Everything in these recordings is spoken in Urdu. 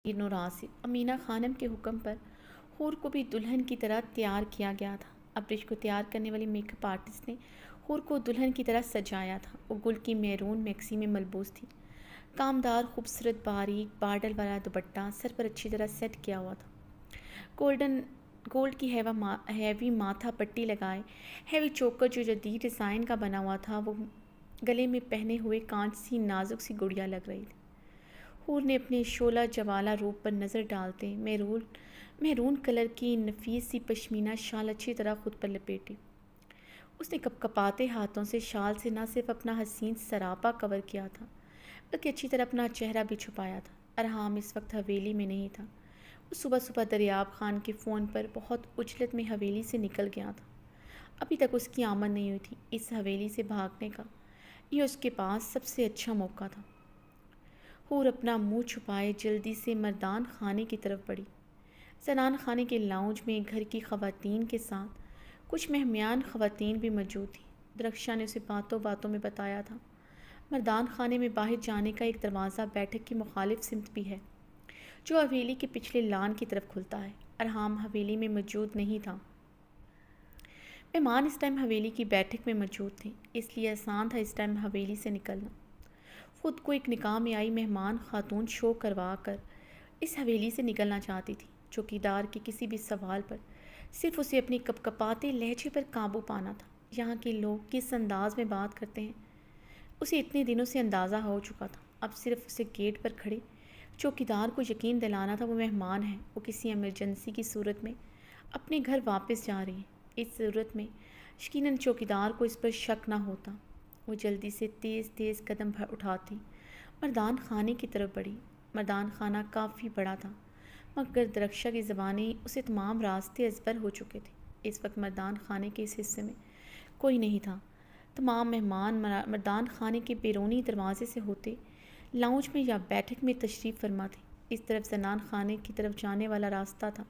اور آصف امینہ خانم کے حکم پر حور کو بھی دلہن کی طرح تیار کیا گیا تھا۔ ابرش کو تیار کرنے والی میک اپ آرٹسٹ نے حور کو دلہن کی طرح سجایا تھا۔ وہ گل کی میرون میکسی میں ملبوس تھی۔ کامدار خوبصورت باریک بارڈر والا دوپٹہ سر پر اچھی طرح سیٹ کیا ہوا تھا۔ گولڈ کی ہیوی ماتھا پٹی لگائے ہیوی چوکر جو جدید ڈیزائن کا بنا ہوا تھا، وہ گلے میں پہنے ہوئے کانچ سی نازک سی گڑیا لگ رہی تھی۔ حور نے اپنے شعلہ جوالہ روپ پر نظر ڈالتے مہرون کلر کی نفیس سی پشمینہ شال اچھی طرح خود پر لپیٹی۔ اس نے کپاتے ہاتھوں سے شال سے نہ صرف اپنا حسین سراپا کور کیا تھا بلکہ اچھی طرح اپنا چہرہ بھی چھپایا تھا۔ ارحام اس وقت حویلی میں نہیں تھا۔ وہ صبح دریاب خان کے فون پر بہت عجلت میں حویلی سے نکل گیا تھا۔ ابھی تک اس کی آمد نہیں ہوئی تھی۔ اس حویلی سے بھاگنے کا یہ اس کے پاس سب سے اچھا موقع تھا۔ حور اپنا منہ چھپائے جلدی سے مردان خانے کی طرف بڑھی۔ زنان خانے کے لاؤنج میں گھر کی خواتین کے ساتھ کچھ مہمیان خواتین بھی موجود تھیں۔ درخشاں نے اسے باتوں میں بتایا تھا، مردان خانے میں باہر جانے کا ایک دروازہ بیٹھک کی مخالف سمت بھی ہے جو حویلی کے پچھلے لان کی طرف کھلتا ہے۔ ارحام حویلی میں موجود نہیں تھا۔ مہمان اس ٹائم حویلی کی بیٹھک میں موجود تھے، اس لیے آسان تھا اس ٹائم حویلی سے نکلنا۔ خود کو ایک نکاح میں آئی مہمان خاتون شو کروا کر اس حویلی سے نکلنا چاہتی تھی۔ چوکیدار کے کسی بھی سوال پر صرف اسے اپنی کپکپاتے لہجے پر قابو پانا تھا۔ یہاں کے لوگ کس انداز میں بات کرتے ہیں اسے اتنے دنوں سے اندازہ ہو چکا تھا۔ اب صرف اسے گیٹ پر کھڑے چوکیدار کو یقین دلانا تھا وہ مہمان ہیں، وہ کسی ایمرجنسی کی صورت میں اپنے گھر واپس جا رہی ہیں۔ اس صورت میں یقیناً چوکیدار کو اس پر شک نہ ہوتا۔ وہ جلدی سے تیز قدم اٹھاتی مردان خانے کی طرف بڑھی۔ مردان خانہ کافی بڑا تھا مگر درخشاں کی زبانیں اسے تمام راستے ازبر ہو چکے تھے۔ اس وقت مردان خانے کے اس حصے میں کوئی نہیں تھا۔ تمام مہمان مردان خانے کے بیرونی دروازے سے ہوتے لاؤنج میں یا بیٹھک میں تشریف فرما تھے۔ اس طرف زنان خانے کی طرف جانے والا راستہ تھا۔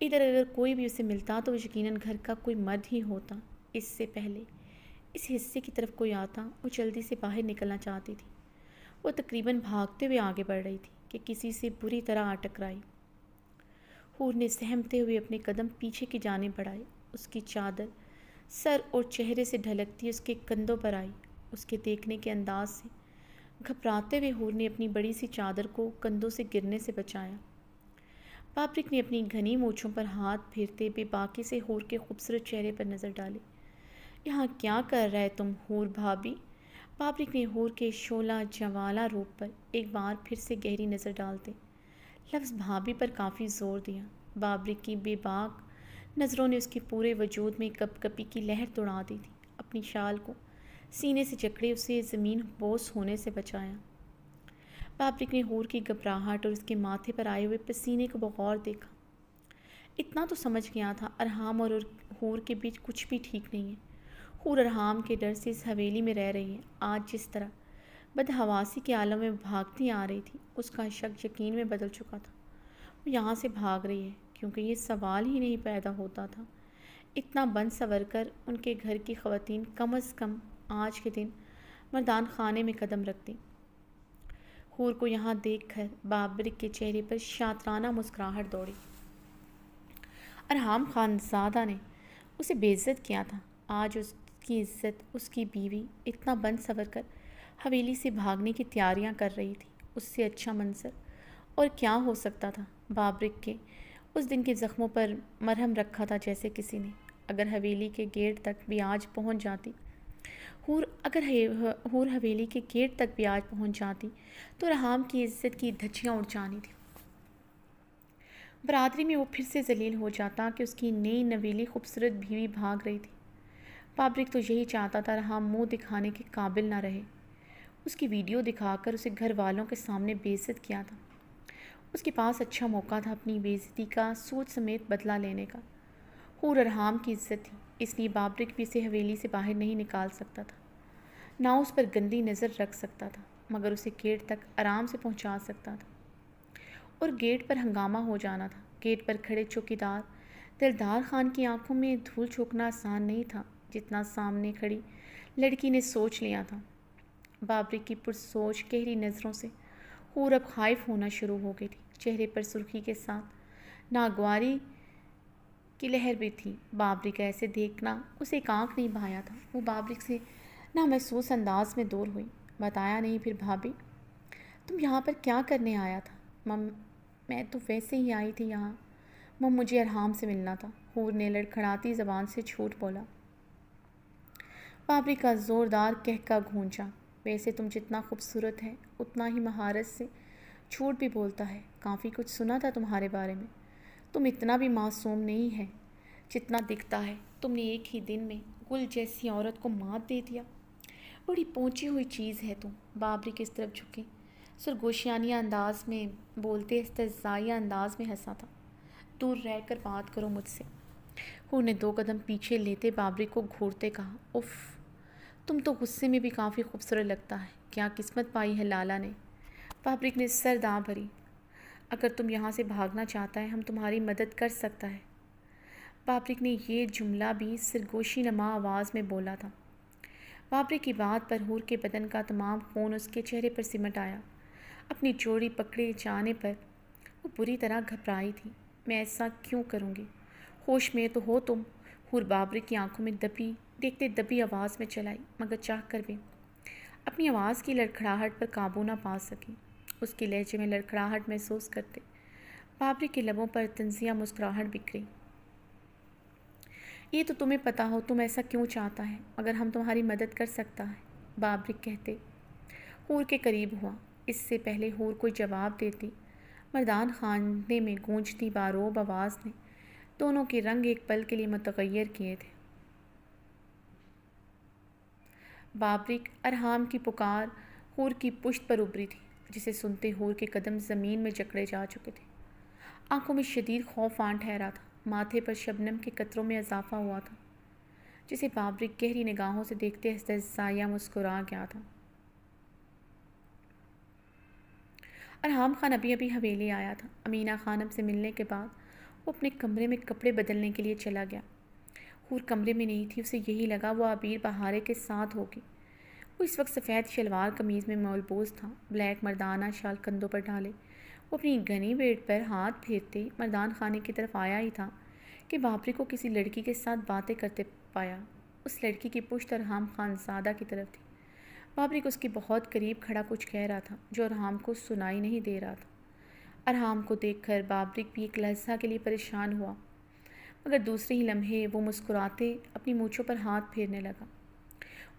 ادھر اگر کوئی بھی اسے ملتا تو وہ یقیناً گھر کا کوئی مرد ہی ہوتا۔ اس سے پہلے اس حصے کی طرف کوئی آتا وہ جلدی سے باہر نکلنا چاہتی تھی۔ وہ تقریباً بھاگتے ہوئے آگے بڑھ رہی تھی کہ کسی سے بری طرح آ ٹکرائی۔ حور نے سہمتے ہوئے اپنے قدم پیچھے کی جانب بڑھائے۔ اس کی چادر سر اور چہرے سے ڈھلکتی اس کے کندھوں پر آئی۔ اس کے دیکھنے کے انداز سے گھبراتے ہوئے حور نے اپنی بڑی سی چادر کو کندھوں سے گرنے سے بچایا۔ بابرک نے اپنی گھنی مونچھوں پر ہاتھ پھیرتے بے باکی سے حور کے خوبصورت چہرے پر نظر ڈالی۔ یہاں کیا کر رہے تم حور بھابی؟ بابرک نے حور کے شعلہ جوالہ روپ پر ایک بار پھر سے گہری نظر ڈالتے لفظ بھابی پر کافی زور دیا۔ بابرک کی بے باک نظروں نے اس کے پورے وجود میں کپ کپی کی لہر دوڑا دی تھی۔ اپنی شال کو سینے سے جکڑے اسے زمین بوس ہونے سے بچایا۔ بابرک نے حور کی گھبراہٹ اور اس کے ماتھے پر آئے ہوئے پسینے کو بغور دیکھا۔ اتنا تو سمجھ گیا تھا ارحام اور حور کے بیچ کچھ بھی ٹھیک نہیں ہے۔ حور ارحام کے ڈر سے اس حویلی میں رہ رہی ہے۔ آج جس طرح بدحواسی کے عالم میں بھاگتی آ رہی تھی اس کا شک یقین میں بدل چکا تھا۔ وہ یہاں سے بھاگ رہی ہے کیونکہ یہ سوال ہی نہیں پیدا ہوتا تھا۔ اتنا بن سور کر ان کے گھر کی خواتین کم از کم آج کے دن مردان خانے میں قدم رکھتی۔ حور کو یہاں دیکھ کر بابرک کے چہرے پر شاطرانہ مسکراہٹ دوڑی۔ ارحام خانزادہ نے اسے بے عزت کیا تھا، آج اس کی عزت اس کی بیوی اتنا بن سور کر حویلی سے بھاگنے کی تیاریاں کر رہی تھی۔ اس سے اچھا منظر اور کیا ہو سکتا تھا؟ بابرک کے اس دن کے زخموں پر مرہم رکھا تھا جیسے کسی نے۔ اگر حویلی کے گیٹ تک بھی آج پہنچ جاتی حور حویلی کے گیٹ تک بھی آج پہنچ جاتی تو ارحام کی عزت کی دھجیاں اڑ جانی تھی۔ برادری میں وہ پھر سے ذلیل ہو جاتا کہ اس کی نئی نویلی خوبصورت بیوی بھاگ رہی تھی۔ بابرک تو یہی چاہتا تھا ارحام منہ دکھانے کے قابل نہ رہے۔ اس کی ویڈیو دکھا کر اسے گھر والوں کے سامنے بے عزت کیا تھا۔ اس کے پاس اچھا موقع تھا اپنی بے عزتی کا سود سمیت بدلہ لینے کا۔ حور ارحام کی عزت تھی، اس لیے بابرک بھی اسے حویلی سے باہر نہیں نکال سکتا تھا، نہ اس پر گندی نظر رکھ سکتا تھا، مگر اسے گیٹ تک آرام سے پہنچا سکتا تھا۔ اور گیٹ پر ہنگامہ ہو جانا تھا۔ گیٹ پر کھڑے چوکیدار دلدار خان کی آنکھوں میں دھول جھونکنا آسان نہیں تھا جتنا سامنے کھڑی لڑکی نے سوچ لیا تھا۔ بابرک کی پرسوچ گہری نظروں سے حور اب خائف ہونا شروع ہو گئی تھی، چہرے پر سرخی کے ساتھ ناگواری کی لہر بھی تھی۔ بابری کا ایسے دیکھنا اسے ایک آنکھ نہیں بھایا تھا۔ وہ بابری سے نامحسوس انداز میں دور ہوئی۔ بتایا نہیں پھر بھابھی؟ تم یہاں پر کیا کرنے آیا تھا؟ مم میں تو ویسے ہی آئی تھی یہاں، مجھے ارحام سے ملنا تھا، حور نے لڑکھڑاتی زبان سے جھوٹ بولا۔ بابری کا زوردار قہقہ گونجا۔ ویسے تم جتنا خوبصورت ہے اتنا ہی مہارت سے جھوٹ بھی بولتا ہے۔ کافی کچھ سنا تھا تمہارے بارے میں۔ تم اتنا بھی معصوم نہیں ہے جتنا دکھتا ہے۔ تم نے ایک ہی دن میں گل جیسی عورت کو مات دے دیا۔ بڑی پہنچی ہوئی چیز ہے تم۔ بابری کس طرف جھکے، سرگوشیانیہ انداز میں بولتے استہزائیہ انداز میں ہنسا تھا۔ دور رہ کر بات کرو مجھ سے۔ حور نے 2 قدم پیچھے لیتے بابری کو گھورتے کہا۔ اف، تم تو غصے میں بھی کافی خوبصورت لگتا ہے۔ کیا قسمت پائی ہے لالا نے؟ بابری نے سر داں بھری۔ اگر تم یہاں سے بھاگنا چاہتا ہے ہم تمہاری مدد کر سکتا ہے۔ بابری نے یہ جملہ بھی سرگوشی نما آواز میں بولا تھا۔ بابری کی بات پر حور کے بدن کا تمام خون اس کے چہرے پر سمٹ آیا۔ اپنی چوری پکڑے جانے پر وہ بری طرح گھبرائی تھی۔ میں ایسا کیوں کروں گی؟ ہوش میں تو ہو تم؟ حور بابری کی آنکھوں میں دیکھتے دبی آواز میں چلائی، مگر چاہ کر بھی اپنی آواز کی لڑکھڑاہٹ پر قابو نہ پا سکی۔ اس کے لہجے میں لڑکھڑاہٹ محسوس کرتے بابری کے لبوں پر طنزیہ مسکراہٹ بکھری۔ یہ تو تمہیں پتہ ہو تم ایسا کیوں چاہتا ہے، مگر ہم تمہاری مدد کر سکتا ہے، بابری کہتے حور کے قریب ہوا۔ اس سے پہلے حور کوئی جواب دیتی، مردان خانے میں گونجتی باروب آواز نے دونوں کے رنگ ایک پل کے لیے متغیر کیے تھے۔ بابرک ارحام کی پکار حور کی پشت پر ابری تھی، جسے سنتے حور کے قدم زمین میں جکڑے جا چکے تھے۔ آنکھوں میں شدید خوف آن ٹھہرا تھا، ماتھے پر شبنم کے قطروں میں اضافہ ہوا تھا، جسے بابرک گہری نگاہوں سے دیکھتے استہزائیہ مسکرا گیا تھا۔ ارحام خان ابھی حویلی آیا تھا۔ امینہ خانم سے ملنے کے بعد وہ اپنے کمرے میں کپڑے بدلنے کے لیے چلا گیا۔ حور کمرے میں نہیں تھی، اسے یہی لگا وہ عبیر بہارے کے ساتھ ہوگی۔ وہ اس وقت سفید شلوار قمیض میں ملبوس تھا، بلیک مردانہ شال کندھوں پر ڈالے۔ وہ اپنی گھنی بیڈ پر ہاتھ پھیرتے مردان خانے کی طرف آیا ہی تھا کہ بابری کو کسی لڑکی کے ساتھ باتیں کرتے پایا۔ اس لڑکی کی پشت ارحام خان زادہ کی طرف تھی۔ بابری کو اس کے بہت قریب کھڑا کچھ کہہ رہا تھا جو ارحام کو سنائی نہیں دے رہا تھا۔ ارحام کو دیکھ کر بابرک بھی ایک لحظہ کے لیے پریشان ہوا، مگر دوسرے ہی لمحے وہ مسکراتے اپنی مونچھوں پر ہاتھ پھیرنے لگا۔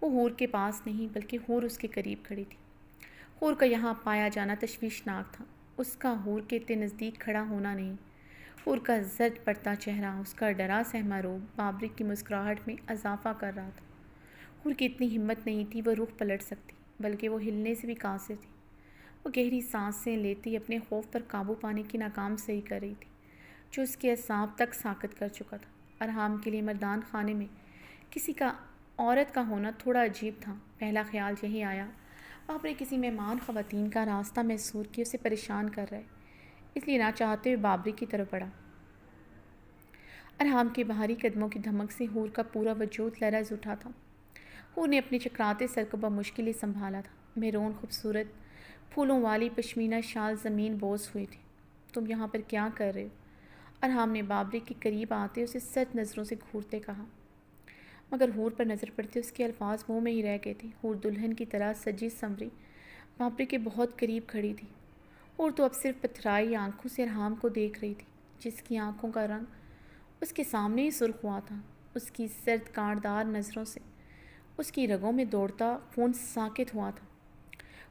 وہ حور کے پاس نہیں بلکہ حور اس کے قریب کھڑی تھی۔ حور کا یہاں پایا جانا تشویشناک تھا، اس کا حور کے اتنے نزدیک کھڑا ہونا نہیں۔ حور کا زرد پڑتا چہرہ، اس کا ڈرا سہما روب بابرک کی مسکراہٹ میں اضافہ کر رہا تھا۔ حور کی اتنی ہمت نہیں تھی وہ رخ پلٹ سکتی، بلکہ وہ ہلنے سے بھی قاصر تھی۔ وہ گہری سانسیں لیتی اپنے خوف پر قابو پانے کی ناکام سعی کر رہی تھی، جو اس کے اعصاب تک ساکت کر چکا تھا۔ ارحام کے لیے مردان خانے میں کسی کا عورت کا ہونا تھوڑا عجیب تھا۔ پہلا خیال یہی آیا، بابری کسی مہمان خواتین کا راستہ محصور کیے اسے پریشان کر رہے، اس لیے نہ چاہتے ہوئے بابری کی طرف بڑھا۔ ارحام کے بھاری قدموں کی دھمک سے حور کا پورا وجود لرز اٹھا تھا۔ حور نے اپنے چکراتے سر کو بمشکل ہی سنبھالا تھا۔ میرون خوبصورت پھولوں والی پشمینہ شال زمین بوس ہوئی تھی۔ تم یہاں پر کیا کر رہے ہو؟ ارحام نے بابری کے قریب آتے اسے سخت نظروں سے گھورتے کہا، مگر حور پر نظر پڑتے اس کے الفاظ منہ میں ہی رہ گئے تھے۔ حور دلہن کی طرح سجی سنوری بابری کے بہت قریب کھڑی تھی۔ حور تو اب صرف پتھرائی آنکھوں سے ارحام کو دیکھ رہی تھی، جس کی آنکھوں کا رنگ اس کے سامنے ہی سرخ ہوا تھا۔ اس کی سرد کانٹدار نظروں سے اس کی رگوں میں دوڑتا خون ساکت ہوا تھا۔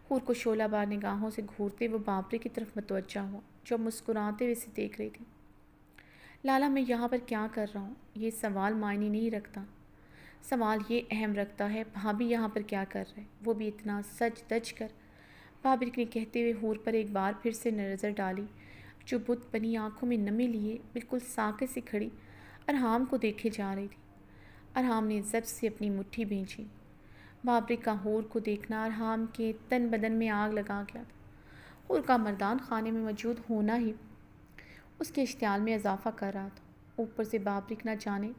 حور کو شعلہ بار نگاہوں سے گھورتے وہ بابری کی طرف متوجہ ہوا، جو مسکراتے ہوئے اسے دیکھ رہی تھی۔ لالا، میں یہاں پر کیا کر رہا ہوں یہ سوال معنی نہیں رکھتا، سوال یہ اہم رکھتا ہے بھابھی یہاں پر کیا کر رہے، وہ بھی اتنا سج دج کر۔ بابری نے کہتے ہوئے حور پر ایک بار پھر سے نظر ڈالی، جو بت بنی آنکھوں میں نمی لیے بالکل ساکت سی کھڑی ارحام کو دیکھے جا رہی تھی۔ ارحام نے ضبط سے اپنی مٹھی بھینچی۔ بابری کا حور کو دیکھنا ارحام کے تن بدن میں آگ لگا گیا تھا۔ حور کا مردان خانے میں موجود ہونا ہی اس کے اشتعال میں اضافہ کر رہا تھا۔ اوپر سے بابرک نہ جانے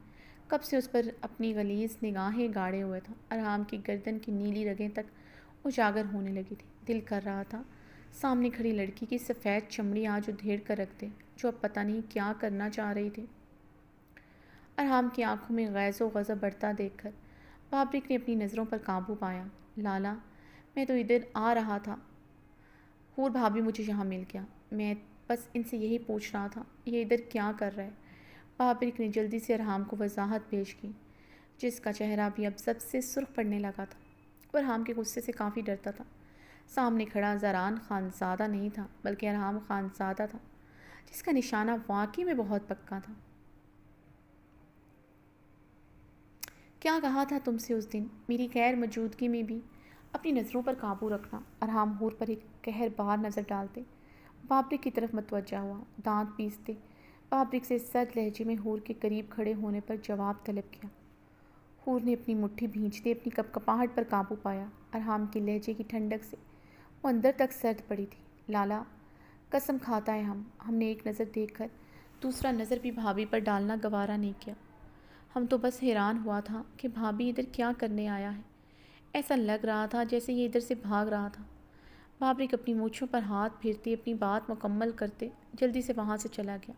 کب سے اس پر اپنی غلیظ نگاہیں گاڑے ہوئے تھا۔ ارحام کی گردن کی نیلی رگیں تک اجاگر ہونے لگی تھی۔ دل کر رہا تھا سامنے کھڑی لڑکی کی سفید چمڑی آج ادھیڑ کر رکھ دے، جو اب پتہ نہیں کیا کرنا چاہ رہی تھی۔ ارحام کی آنکھوں میں غیظ و غضب بڑھتا دیکھ کر بابرک نے اپنی نظروں پر قابو پایا۔ لالا، میں تو ادھر آ رہا تھا، حور بھابھی مجھے یہاں مل گیا، میں بس ان سے یہی پوچھ رہا تھا یہ ادھر کیا کر رہا ہے۔ بابرک نے جلدی سے ارحام کو وضاحت پیش کی، جس کا چہرہ بھی اب سب سے سرخ پڑنے لگا تھا۔ وہ ارحام کے غصے سے کافی ڈرتا تھا۔ سامنے کھڑا زران خانزادہ نہیں تھا، بلکہ ارحام خانزادہ تھا، جس کا نشانہ واقعی میں بہت پکا تھا۔ کیا کہا تھا تم سے اس دن، میری غیر موجودگی میں بھی اپنی نظروں پر قابو رکھنا۔ ارحام حور پر ایک قہر بار نظر ڈالتے بابرک کی طرف متوجہ ہوا، دانت پیستے بابرک سے سرد لہجے میں حور کے قریب کھڑے ہونے پر جواب طلب کیا۔ حور نے اپنی مٹھی بھینچتے اپنی کپکپاہٹ پر قابو پایا۔ ارحام کے لہجے کی ٹھنڈک سے وہ اندر تک سرد پڑی تھی۔ لالا، قسم کھاتا ہے ہم نے ایک نظر دیکھ کر دوسرا نظر بھی بھابھی پر ڈالنا گوارا نہیں کیا۔ ہم تو بس حیران ہوا تھا کہ بھابھی ادھر کیا کرنے آیا ہے، ایسا لگ رہا تھا جیسے یہ ادھر سے بھاگ رہا تھا۔ بابرک اپنی مونچھوں پر ہاتھ پھیرتے اپنی بات مکمل کرتے جلدی سے وہاں سے چلا گیا۔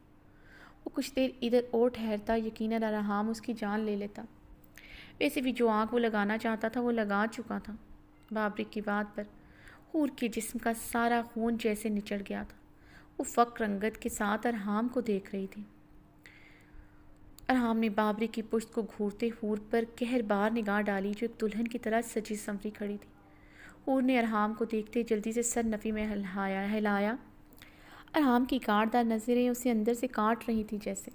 وہ کچھ دیر ادھر اور ٹھہرتا، یقیناً ارحام اس کی جان لے لیتا۔ ویسے بھی جو آنکھ وہ لگانا چاہتا تھا وہ لگا چکا تھا۔ بابرک کی بات پر حور کے جسم کا سارا خون جیسے نچڑ گیا تھا۔ وہ فقر رنگت کے ساتھ ارحام کو دیکھ رہی تھی۔ ارحام نے بابرک کی پشت کو گھورتے حور پر قہر بار نگاہ ڈالی، جو ایک دلہن کی طرح سجی سنوری کھڑی تھی۔ حور نے ارحام کو دیکھتے جلدی سے سر نفی میں ہلایا۔ ارحام کی کاٹدار نظریں اسے اندر سے کاٹ رہی تھی جیسے۔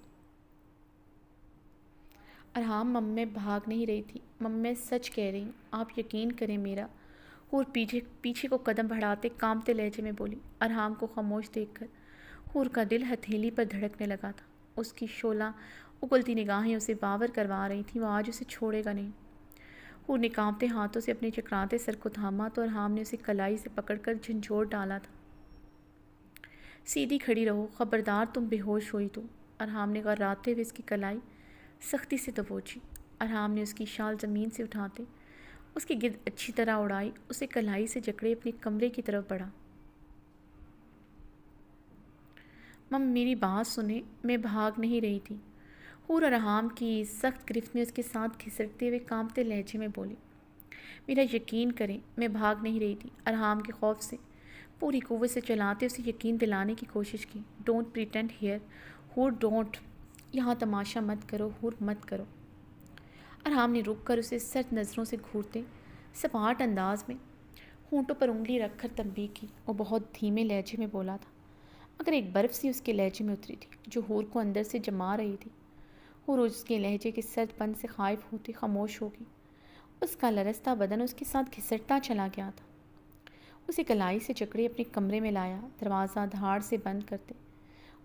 ارحام، میں بھاگ نہیں رہی تھی، میں سچ کہہ رہی ہوں، آپ یقین کریں میرا۔ حور پیچھے کو قدم بڑھاتے کانپتے لہجے میں بولی۔ ارحام کو خاموش دیکھ کر حور کا دل ہتھیلی پر دھڑکنے لگا تھا۔ اس کی شعلہ اگلتی نگاہیں اسے باور کروا رہی تھیں وہ آج اسے چھوڑے گا نہیں۔ حور نے کانپتے ہاتھوں سے اپنے چکراتے سر کو تھاما تو ارحام نے اسے کلائی سے پکڑ کر جھنجھوڑ ڈالا تھا۔ سیدھی کھڑی رہو، خبردار تم بے ہوش ہوئی تو۔ ارحام نے غراتے ہوئے اس کی کلائی سختی سے دبوچی۔ ارحام نے اس کی شال زمین سے اٹھاتے اس کی گرد اچھی طرح اڑائی، اسے کلائی سے جکڑے اپنے کمرے کی طرف بڑھا۔ میری بات سنیں، میں بھاگ نہیں رہی تھی۔ حور ارحام کی سخت گرفت میں اس کے ساتھ گھسٹتے ہوئے کانپتے لہجے میں بولی۔ میرا یقین کریں، میں بھاگ نہیں رہی تھی۔ ارحام کے خوف سے پوری قوت سے چلاتے اسے یقین دلانے کی کوشش کی۔ ڈونٹ پریٹینڈ ہیئر، حور ڈونٹ، یہاں تماشا مت کرو حور، مت کرو۔ ارحام نے رک کر اسے سرد نظروں سے گھورتے سپاٹ انداز میں ہونٹوں پر انگلی رکھ کر تنبیہ کی۔ وہ بہت دھیمے لہجے میں بولا تھا، مگر ایک برف سی اس کے لہجے میں اتری تھی جو حور کو اندر سے جما رہی تھی۔ حور اس کے لہجے کے سرد پن سے خائف ہوتی خاموش ہوگی۔ اس کا لرزتا بدن اس کے ساتھ گھسٹتا چلا گیا تھا۔ اسے کلائی سے جکڑے اپنے کمرے میں لایا، دروازہ دھاڑ سے بند کرتے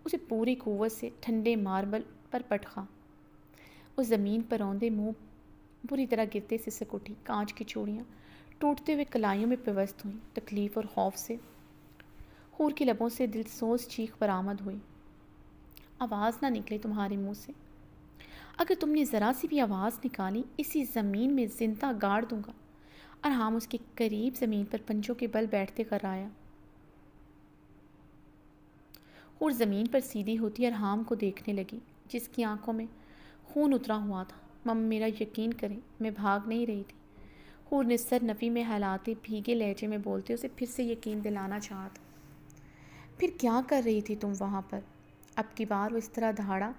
اسے پوری قوت سے ٹھنڈے ماربل پر پٹخا۔ وہ زمین پر اوندے منہ بری طرح گرتے سسک اٹھی۔ کانچ کی چوڑیاں ٹوٹتے ہوئے کلائیوں میں پیوست ہوئیں۔ تکلیف اور خوف سے حور کے لبوں سے دلسوز چیخ برآمد ہوئی۔ آواز نہ نکلے تمہارے منہ سے، اگر تم نے ذرا سی بھی آواز نکالی اسی زمین میں زندہ گاڑ دوں گا۔ ارحام اس کے قریب زمین پر پنجوں کے بل بیٹھتے کرایا۔ حور زمین پر سیدھی ہوتی ارحام کو دیکھنے لگی، جس کی آنکھوں میں خون اترا ہوا تھا۔ میرا یقین کریں، میں بھاگ نہیں رہی تھی۔ حور نے سر نفی میں ہلاتے بھیگے لہجے میں بولتے اسے پھر سے یقین دلانا چاہا تھا۔ پھر کیا کر رہی تھی تم وہاں پر؟ اب کی بار وہ اس طرح دھاڑا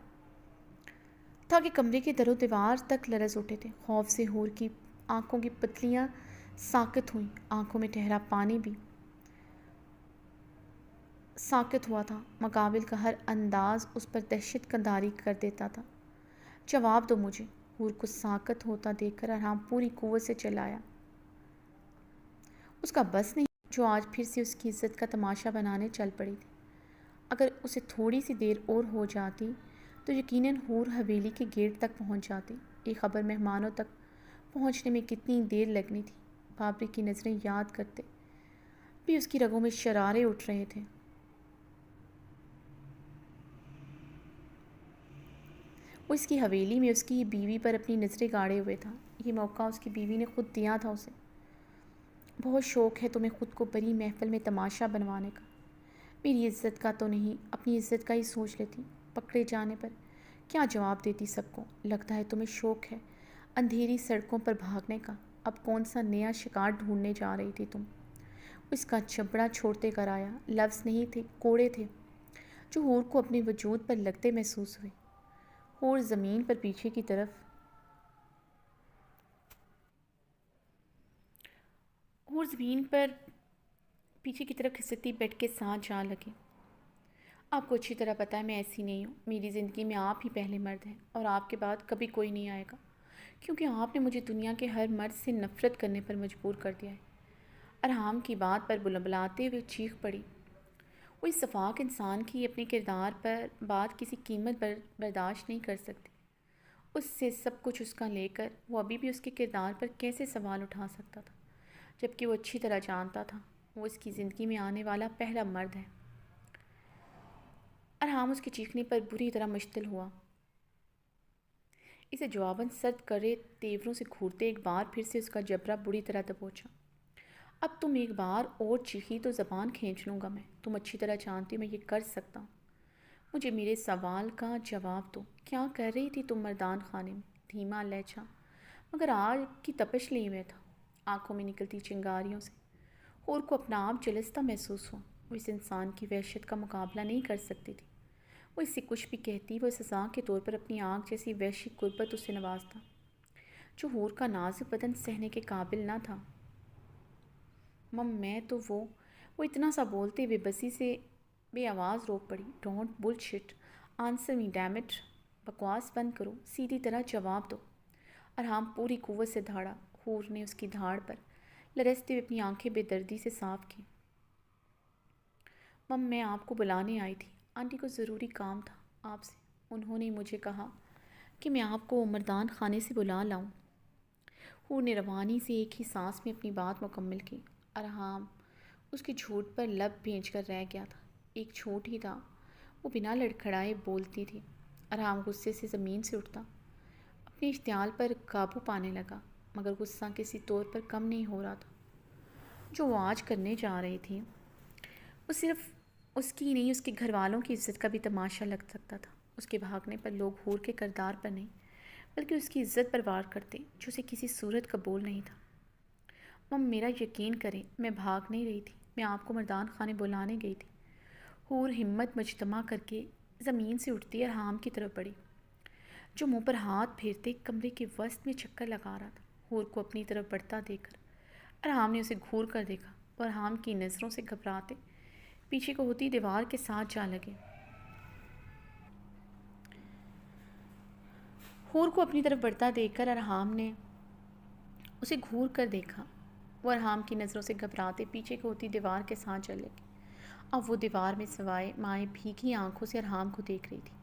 تھا کہ کمرے کے در و دیوار تک لرز اٹھے تھے۔ خوف سے حور کی آنکھوں کی پتلیاں ساکت ہوئیں، آنکھوں میں ٹھہرا پانی بھی ساکت ہوا تھا۔ مقابل کا ہر انداز اس پر دہشت کا داری کر دیتا تھا۔ جواب دو مجھے۔ حور کو ساکت ہوتا دیکھ کر ارحام پوری قوت سے چلایا۔ اس کا بس نہیں جو آج پھر سے اس کی عزت کا تماشا بنانے چل پڑی تھی۔ اگر اسے تھوڑی سی دیر اور ہو جاتی تو یقیناً حور حویلی کے گیٹ تک پہنچ جاتی۔ یہ خبر مہمانوں تک پہنچنے میں کتنی دیر لگنی تھی، بابرک کی نظریں یاد کرتے بھی اس کی رگوں میں شرارے اٹھ رہے تھے۔ وہ اس کی حویلی میں اس کی بیوی پر اپنی نظریں گاڑے ہوئے تھا۔ یہ موقع اس کی بیوی نے خود دیا تھا اسے۔ بہت شوق ہے تمہیں خود کو بڑی محفل میں تماشا بنوانے کا۔ میری عزت کا تو نہیں، اپنی عزت کا ہی سوچ لیتی۔ پکڑے جانے پر کیا جواب دیتی سب کو؟ لگتا ہے تمہیں شوق ہے اندھیری سڑکوں پر بھاگنے کا۔ اب کون سا نیا شکار ڈھونڈنے جا رہی تھی تم؟ اس کا چبڑا چھوڑتے کر آیا، لفظ نہیں تھے، کوڑے تھے جو حور کو اپنے وجود پر لگتے محسوس ہوئے۔ حور زمین پر پیچھے کی طرف کھسکتی بیڈ کے ساتھ جا لگی۔ آپ کو اچھی طرح پتہ ہے میں ایسی نہیں ہوں۔ میری زندگی میں آپ ہی پہلے مرد ہیں اور آپ کے بعد کبھی کوئی نہیں آئے گا، کیونکہ آپ نے مجھے دنیا کے ہر مرد سے نفرت کرنے پر مجبور کر دیا ہے۔ ارحام کی بات پر بلبلاتے ہوئے چیخ پڑی۔ وہ اس شفاق انسان کی اپنے کردار پر بات کسی قیمت پر برداشت نہیں کر سکتی۔ اس سے سب کچھ اس کا لے کر وہ ابھی بھی اس کے کردار پر کیسے سوال اٹھا سکتا تھا، جبکہ وہ اچھی طرح جانتا تھا وہ اس کی زندگی میں آنے والا پہلا مرد ہے۔ ارحام اس کے چیخنے پر بری طرح مشتعل ہوا۔ اسے جواباً سرد کرے تیوروں سے گھورتے ایک بار پھر سے اس کا جبرا بری طرح دبوچا۔ اب تم ایک بار اور چیخی تو زبان کھینچ لوں گا میں۔ تم اچھی طرح جانتی ہو میں یہ کر سکتا ہوں۔ مجھے میرے سوال کا جواب دو۔ کیا کر رہی تھی تم مردان خانے میں؟ دھیما لہجہ مگر آگ کی تپش لیے ہوئے تھا آنکھوں میں نکلتی چنگاریوں سے۔ حور کو اپنا آپ جلستا محسوس ہوا۔ وہ اس انسان کی وحشت کا مقابلہ نہیں کر سکتی تھی۔ وہ اس سے کچھ بھی کہتی، وہ سزا کے طور پر اپنی آنکھ جیسی وحشی قربت اسے نوازتا جو حور کا نازک بدن سہنے کے قابل نہ تھا۔ مم میں تو وہ اتنا سا بولتے ہوئے بسی سے بے آواز روک پڑی۔ Don't bull shit, answer me damn it. بکواس بند کرو، سیدھی طرح جواب دو۔ ارحام پوری قوت سے دھاڑا۔ حور نے اس کی دھاڑ پر لرزتے ہوئے اپنی آنکھیں بے دردی سے صاف کی۔ مم میں آپ کو بلانے آئی تھی، آنٹی کو ضروری کام تھا آپ سے۔ انہوں نے مجھے کہا کہ میں آپ کو مردان خانے سے بلا لاؤں۔ حور نے روانی سے ایک ہی سانس میں اپنی بات مکمل کی۔ ارحام اس کے جھوٹ پر لب بھیج کر رہ گیا تھا۔ ایک جھوٹ ہی تھا، وہ بنا لڑکھڑائے بولتی تھی۔ ارحام غصے سے زمین سے اٹھتا، اپنے اشتعال پر قابو پانے لگا، مگر غصہ کسی طور پر کم نہیں ہو رہا تھا۔ جو وہ آج کرنے جا رہی تھی وہ صرف اس کی نہیں، اس کے گھر والوں کی عزت کا بھی تماشا لگ سکتا تھا۔ اس کے بھاگنے پر لوگ حور کے کردار پر نہیں بلکہ اس کی عزت پر وار کرتے جو اسے کسی صورت قبول نہیں تھا۔ مم میرا یقین کریں، میں بھاگ نہیں رہی تھی، میں آپ کو مردان خانے بلانے گئی تھی۔ حور ہمت مجتمع کر کے زمین سے اٹھتی ارحام کی طرف بڑھی جو منہ پر ہاتھ پھیرتے کمرے کے وسط میں چکر لگا رہا تھا۔ حور کو اپنی طرف بڑھتا دیکھ کر ارحام نے اسے گھور کر دیکھا۔ وہ ارحام کی نظروں سے گھبراتے پیچھے کو ہوتی دیوار کے ساتھ جا لگے۔ حور کو اپنی طرف بڑھتا دیکھ کر ارحام نے اسے گھور کر دیکھا۔ وہ ارحام کی نظروں سے گھبراتے پیچھے کو ہوتی دیوار کے ساتھ چل لگی۔ اب وہ دیوار میں سوائے مائیں بھیگی آنکھوں سے ارحام کو دیکھ رہی تھی،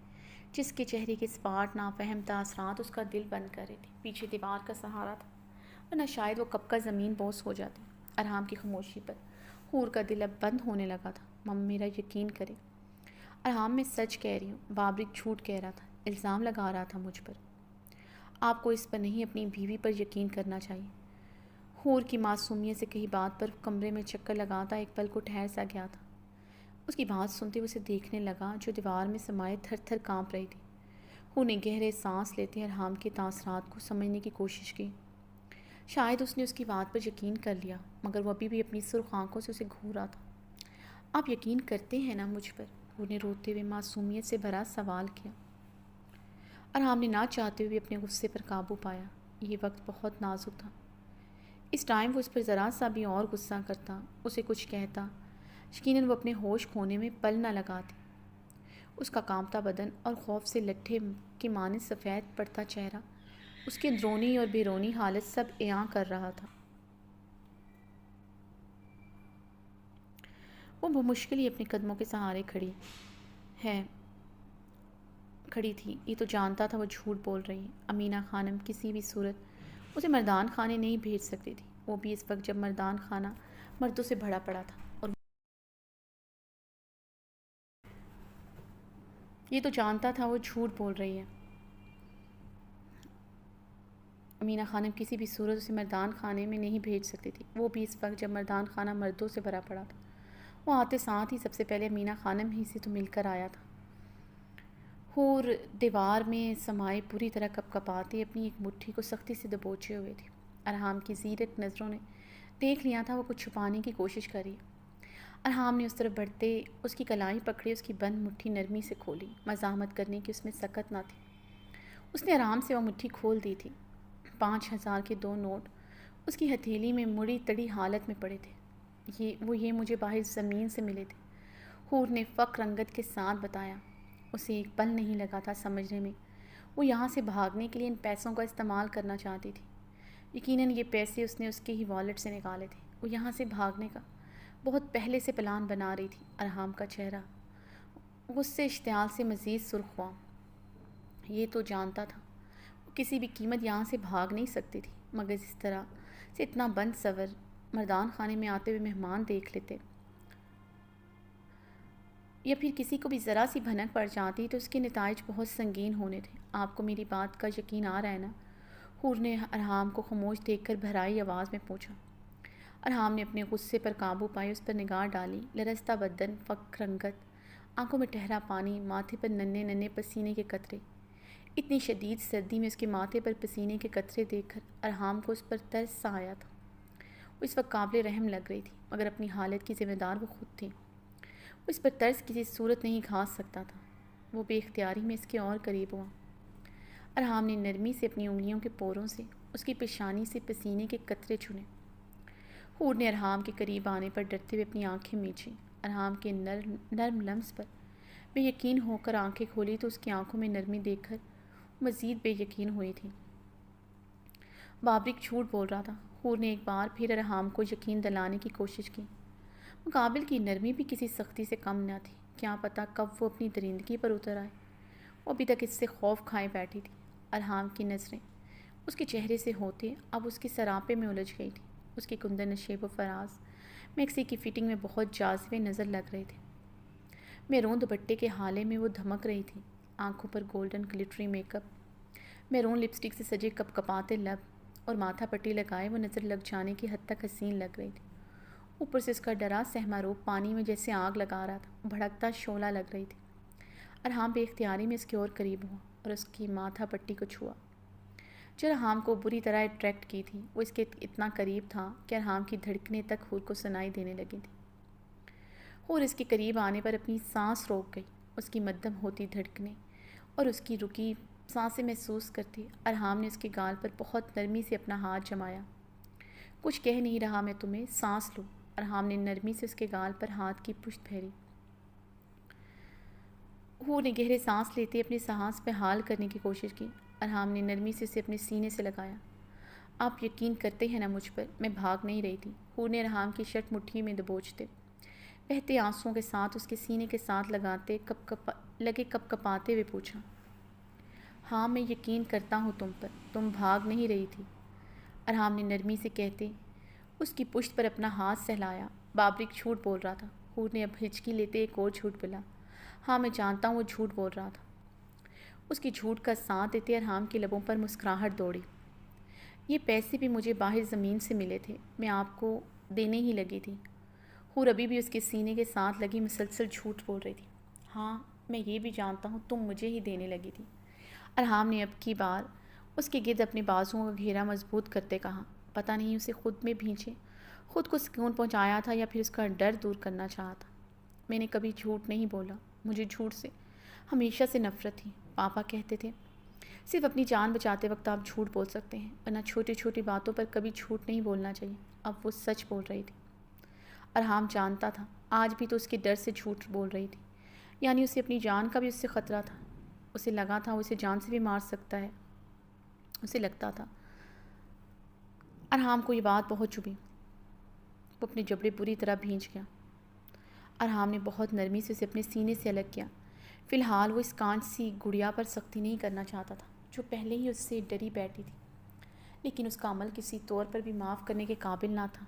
جس کے چہرے کے سپاٹ نافہم تاثرات اس کا دل بند کر رہے تھے۔ پیچھے دیوار کا سہارا تھا، ورنہ شاید وہ کب کا زمین بوس ہو جاتی۔ ارحام کی خاموشی پر حور کا دل اب بند ہونے لگا تھا۔ مم میرا یقین کرے ارحام، میں سچ کہہ رہی ہوں، بابرک جھوٹ کہہ رہا تھا، الزام لگا رہا تھا مجھ پر۔ آپ کو اس پر نہیں اپنی بیوی پر یقین کرنا چاہیے۔ حور کی معصومیت سے کہی بات پر کمرے میں چکر لگاتا ایک پل کو ٹھہر سا گیا تھا۔ اس کی بات سنتے ہوئے اسے دیکھنے لگا جو دیوار میں سمائے تھر تھر کانپ رہی تھی۔ حور نے گہرے سانس لیتے ارحام کے تاثرات کو سمجھنے کی کوشش کی۔ شاید اس نے اس کی بات پر یقین کر لیا، مگر وہ ابھی بھی اپنی سرخ آنکھوں سے اسے گھور رہا تھا۔ آپ یقین کرتے ہیں نا مجھ پر؟ حور نے روتے ہوئے معصومیت سے بھرا سوال کیا۔ ارحام نے نہ چاہتے ہوئے اپنے غصے پر قابو پایا۔ یہ وقت بہت نازک تھا۔ اس ٹائم وہ اس پر ذرا سا بھی اور غصہ کرتا، اسے کچھ کہتا، یقیناً وہ اپنے ہوش کھونے میں پل نہ لگاتی۔ اس کا کانپتا بدن اور خوف سے لٹھے کے مانند سفید پڑتا چہرہ اس کے اندرونی اور بیرونی حالت سب عیاں کر رہا تھا۔ وہ بمشکل ہی اپنے قدموں کے سہارے کھڑی تھی۔ یہ تو جانتا تھا وہ جھوٹ بول رہی ہے۔ امینہ خانم کسی بھی صورت اسے مردان خانے نہیں بھیج سکتی تھی، وہ بھی اس وقت جب مردان خانہ مردوں سے بھرا پڑا تھا۔ اور یہ تو جانتا تھا وہ جھوٹ بول رہی ہے، امینہ خانم کسی بھی صورت اسے مردان خانے میں نہیں بھیج سکتی تھی، وہ بھی اس وقت جب مردان خانہ مردوں سے بھرا پڑا تھا۔ وہ آتے ساتھ ہی سب سے پہلے امینہ خانم ہی سے تو مل کر آیا تھا۔ حور دیوار میں سمائے پوری طرح کپ کپاتے اپنی ایک مٹھی کو سختی سے دبوچے ہوئے تھی۔ ارحام کی زیرک نظروں نے دیکھ لیا تھا وہ کچھ چھپانے کی کوشش کری۔ ارحام نے اس طرف بڑھتے اس کی کلائی پکڑی، اس کی بند مٹھی نرمی سے کھولی۔ مزاحمت کرنے کی اس میں سکت نہ تھی۔ اس نے آرام سے وہ مٹھی کھول دی تھی۔ 5,000 کے 2 نوٹ اس کی ہتھیلی میں مڑی تڑی حالت میں پڑے تھے۔ یہ مجھے باہر زمین سے ملے تھے، حور نے فخر رنگت کے ساتھ بتایا۔ اسے ایک پل نہیں لگا تھا سمجھنے میں وہ یہاں سے بھاگنے کے لیے ان پیسوں کا استعمال کرنا چاہتی تھی۔ یقیناً یہ پیسے اس نے اس کے ہی والیٹ سے نکالے تھے۔ وہ یہاں سے بھاگنے کا بہت پہلے سے پلان بنا رہی تھی۔ ارحام کا چہرہ غصے اشتعال سے مزید سرخ ہوا۔ یہ تو جانتا تھا وہ کسی بھی قیمت یہاں سے بھاگ نہیں سکتی تھی، مگر اس طرح سے اتنا بند سور مردان خانے میں آتے ہوئے مہمان دیکھ لیتے یا پھر کسی کو بھی ذرا سی بھنک پڑ جاتی تو اس کے نتائج بہت سنگین ہونے تھے۔ آپ کو میری بات کا یقین آ رہا ہے نا؟ حور نے ارحام کو خاموش دیکھ کر بھرائی آواز میں پوچھا۔ ارحام نے اپنے غصے پر قابو پائے، اس پر نگاہ ڈالی۔ لرزتا بدن، فخر رنگت، آنکھوں میں ٹھہرا پانی، ماتھے پر ننھے ننھے پسینے کے قطرے۔ اتنی شدید سردی میں اس کے ماتھے پر پسینے کے قطرے دیکھ کر ارحام کو اس پر ترس سا آیا تھا۔ وہ اس وقت قابل رحم لگ رہی تھی، مگر اپنی حالت کی ذمہ دار وہ خود تھی۔ وہ اس پر ترس کسی صورت نہیں کھا سکتا تھا۔ وہ بے اختیاری میں اس کے اور قریب ہوا۔ ارحام نے نرمی سے اپنی انگلیوں کے پوروں سے اس کی پیشانی سے پسینے کے قطرے چنے۔ حور نے ارحام کے قریب آنے پر ڈرتے ہوئے اپنی آنکھیں میچیں۔ ارحام کے نرم لمس پر بے یقین ہو کر آنکھیں کھولی تو اس کی آنکھوں میں نرمی دیکھ کر مزید بے یقین ہوئی تھی۔ بابرک جھوٹ بول رہا تھا۔ حور نے ایک بار پھر ارحام کو یقین دلانے کی کوشش کی۔ مقابل کی نرمی بھی کسی سختی سے کم نہ تھی۔ کیا پتہ کب وہ اپنی درندگی پر اتر آئے۔ وہ ابھی تک اس سے خوف کھائے بیٹھی تھی۔ ارحام کی نظریں اس کے چہرے سے ہوتے اب اس کے سراپے میں الجھ گئی تھی۔ اس کے کندر نشیب و فراز میکسی کی فٹنگ میں بہت جاذبے نظر لگ رہے تھے۔ میرون دوپٹے کے حالے میں وہ دھمک رہی تھی۔ آنکھوں پر golden glittery make up, maroon lipstick سے سجے کپ کپاتے لب اور ماتھا پٹی لگائے وہ نظر لگ جانے کی حد تک حسین لگ رہی تھی۔ اوپر سے اس کا ڈرا سہما روپ پانی میں جیسے آگ لگا رہا تھا، بھڑکتا شعلہ لگ رہی تھی۔ ارحام بے اختیاری میں اس کے اور قریب ہوا اور اس کی ماتھا پٹی کو چھوا جو ارحام کو بری طرح اٹریکٹ کی تھی۔ وہ اس کے اتنا قریب تھا کہ ارحام کی دھڑکنیں تک حور کو سنائی دینے لگی تھیں۔ حور اس کے قریب آنے پر اپنی سانس روک گئی۔ اس کی مدھم ہوتی دھڑکنیں اور اس کی رکی سانسیں محسوس کرتی ارحام نے اس کے گال پر بہت نرمی سے اپنا ہاتھ جمایا۔ کچھ کہہ نہیں رہا میں تمہیں، سانس لو۔ ارحام نے نرمی سے اس کے گال پر ہاتھ کی پشت پھیری۔ حور نے گہرے سانس لیتے اپنے سانس پہ حال کرنے کی کوشش کی۔ ارحام نے نرمی سے اسے اپنے سینے سے لگایا۔ آپ یقین کرتے ہیں نا مجھ پر، میں بھاگ نہیں رہی تھی۔ حور نے ارحام کی شرٹ مٹھی میں دبوچتے بہتے آنسوؤں کے ساتھ اس کے سینے کے ساتھ لگے کپ کپاتے ہوئے پوچھا۔ ہاں میں یقین کرتا ہوں تم پر، تم بھاگ نہیں رہی تھی، ارحام نے نرمی سے کہتے اس کی پشت پر اپنا ہاتھ سہلایا۔ بابرک جھوٹ بول رہا تھا۔ حور نے اب ہچکی لیتے ایک اور جھوٹ بولا۔ ہاں میں جانتا ہوں وہ جھوٹ بول رہا تھا۔ اس کی جھوٹ کا ساتھ دیتے ارحام کے لبوں پر مسکراہٹ دوڑی۔ یہ پیسے بھی مجھے باہر زمین سے ملے تھے، میں آپ کو دینے ہی لگی تھی۔ حور ابھی بھی اس کے سینے کے ساتھ لگی مسلسل جھوٹ بول رہی تھی۔ ہاں میں یہ بھی جانتا ہوں تم مجھے ہی دینے لگی تھی، ارحام نے اب کی بار اس کے گرد اپنے بازوؤں کا گھیرا مضبوط کرتے کہا۔ پتہ نہیں اسے خود میں بھینچے خود کو سکون پہنچایا تھا یا پھر اس کا ڈر دور کرنا چاہا تھا۔ میں نے کبھی جھوٹ نہیں بولا، مجھے جھوٹ سے ہمیشہ سے نفرت تھی۔ پاپا کہتے تھے صرف اپنی جان بچاتے وقت آپ جھوٹ بول سکتے ہیں، ورنہ چھوٹی چھوٹی باتوں پر کبھی جھوٹ نہیں بولنا چاہیے۔ اب وہ سچ بول رہی تھی۔ ارحام جانتا تھا آج بھی تو اس کے ڈر سے جھوٹ بول رہی تھی، یعنی اسے اپنی جان کا بھی اس سے خطرہ تھا۔ اسے لگا تھا وہ اسے جان سے بھی مار سکتا ہے۔ اسے لگتا تھا ارحام کو یہ بات بہت چبھی، وہ اپنے جبڑے بری طرح بھینچ گیا۔ ارحام نے بہت نرمی سے اسے اپنے سینے سے الگ کیا۔ فی الحال وہ اس کانچ سی گڑیا پر سختی نہیں کرنا چاہتا تھا جو پہلے ہی اس سے ڈری بیٹھی تھی، لیکن اس کا عمل کسی طور پر بھی معاف کرنے کے قابل نہ تھا۔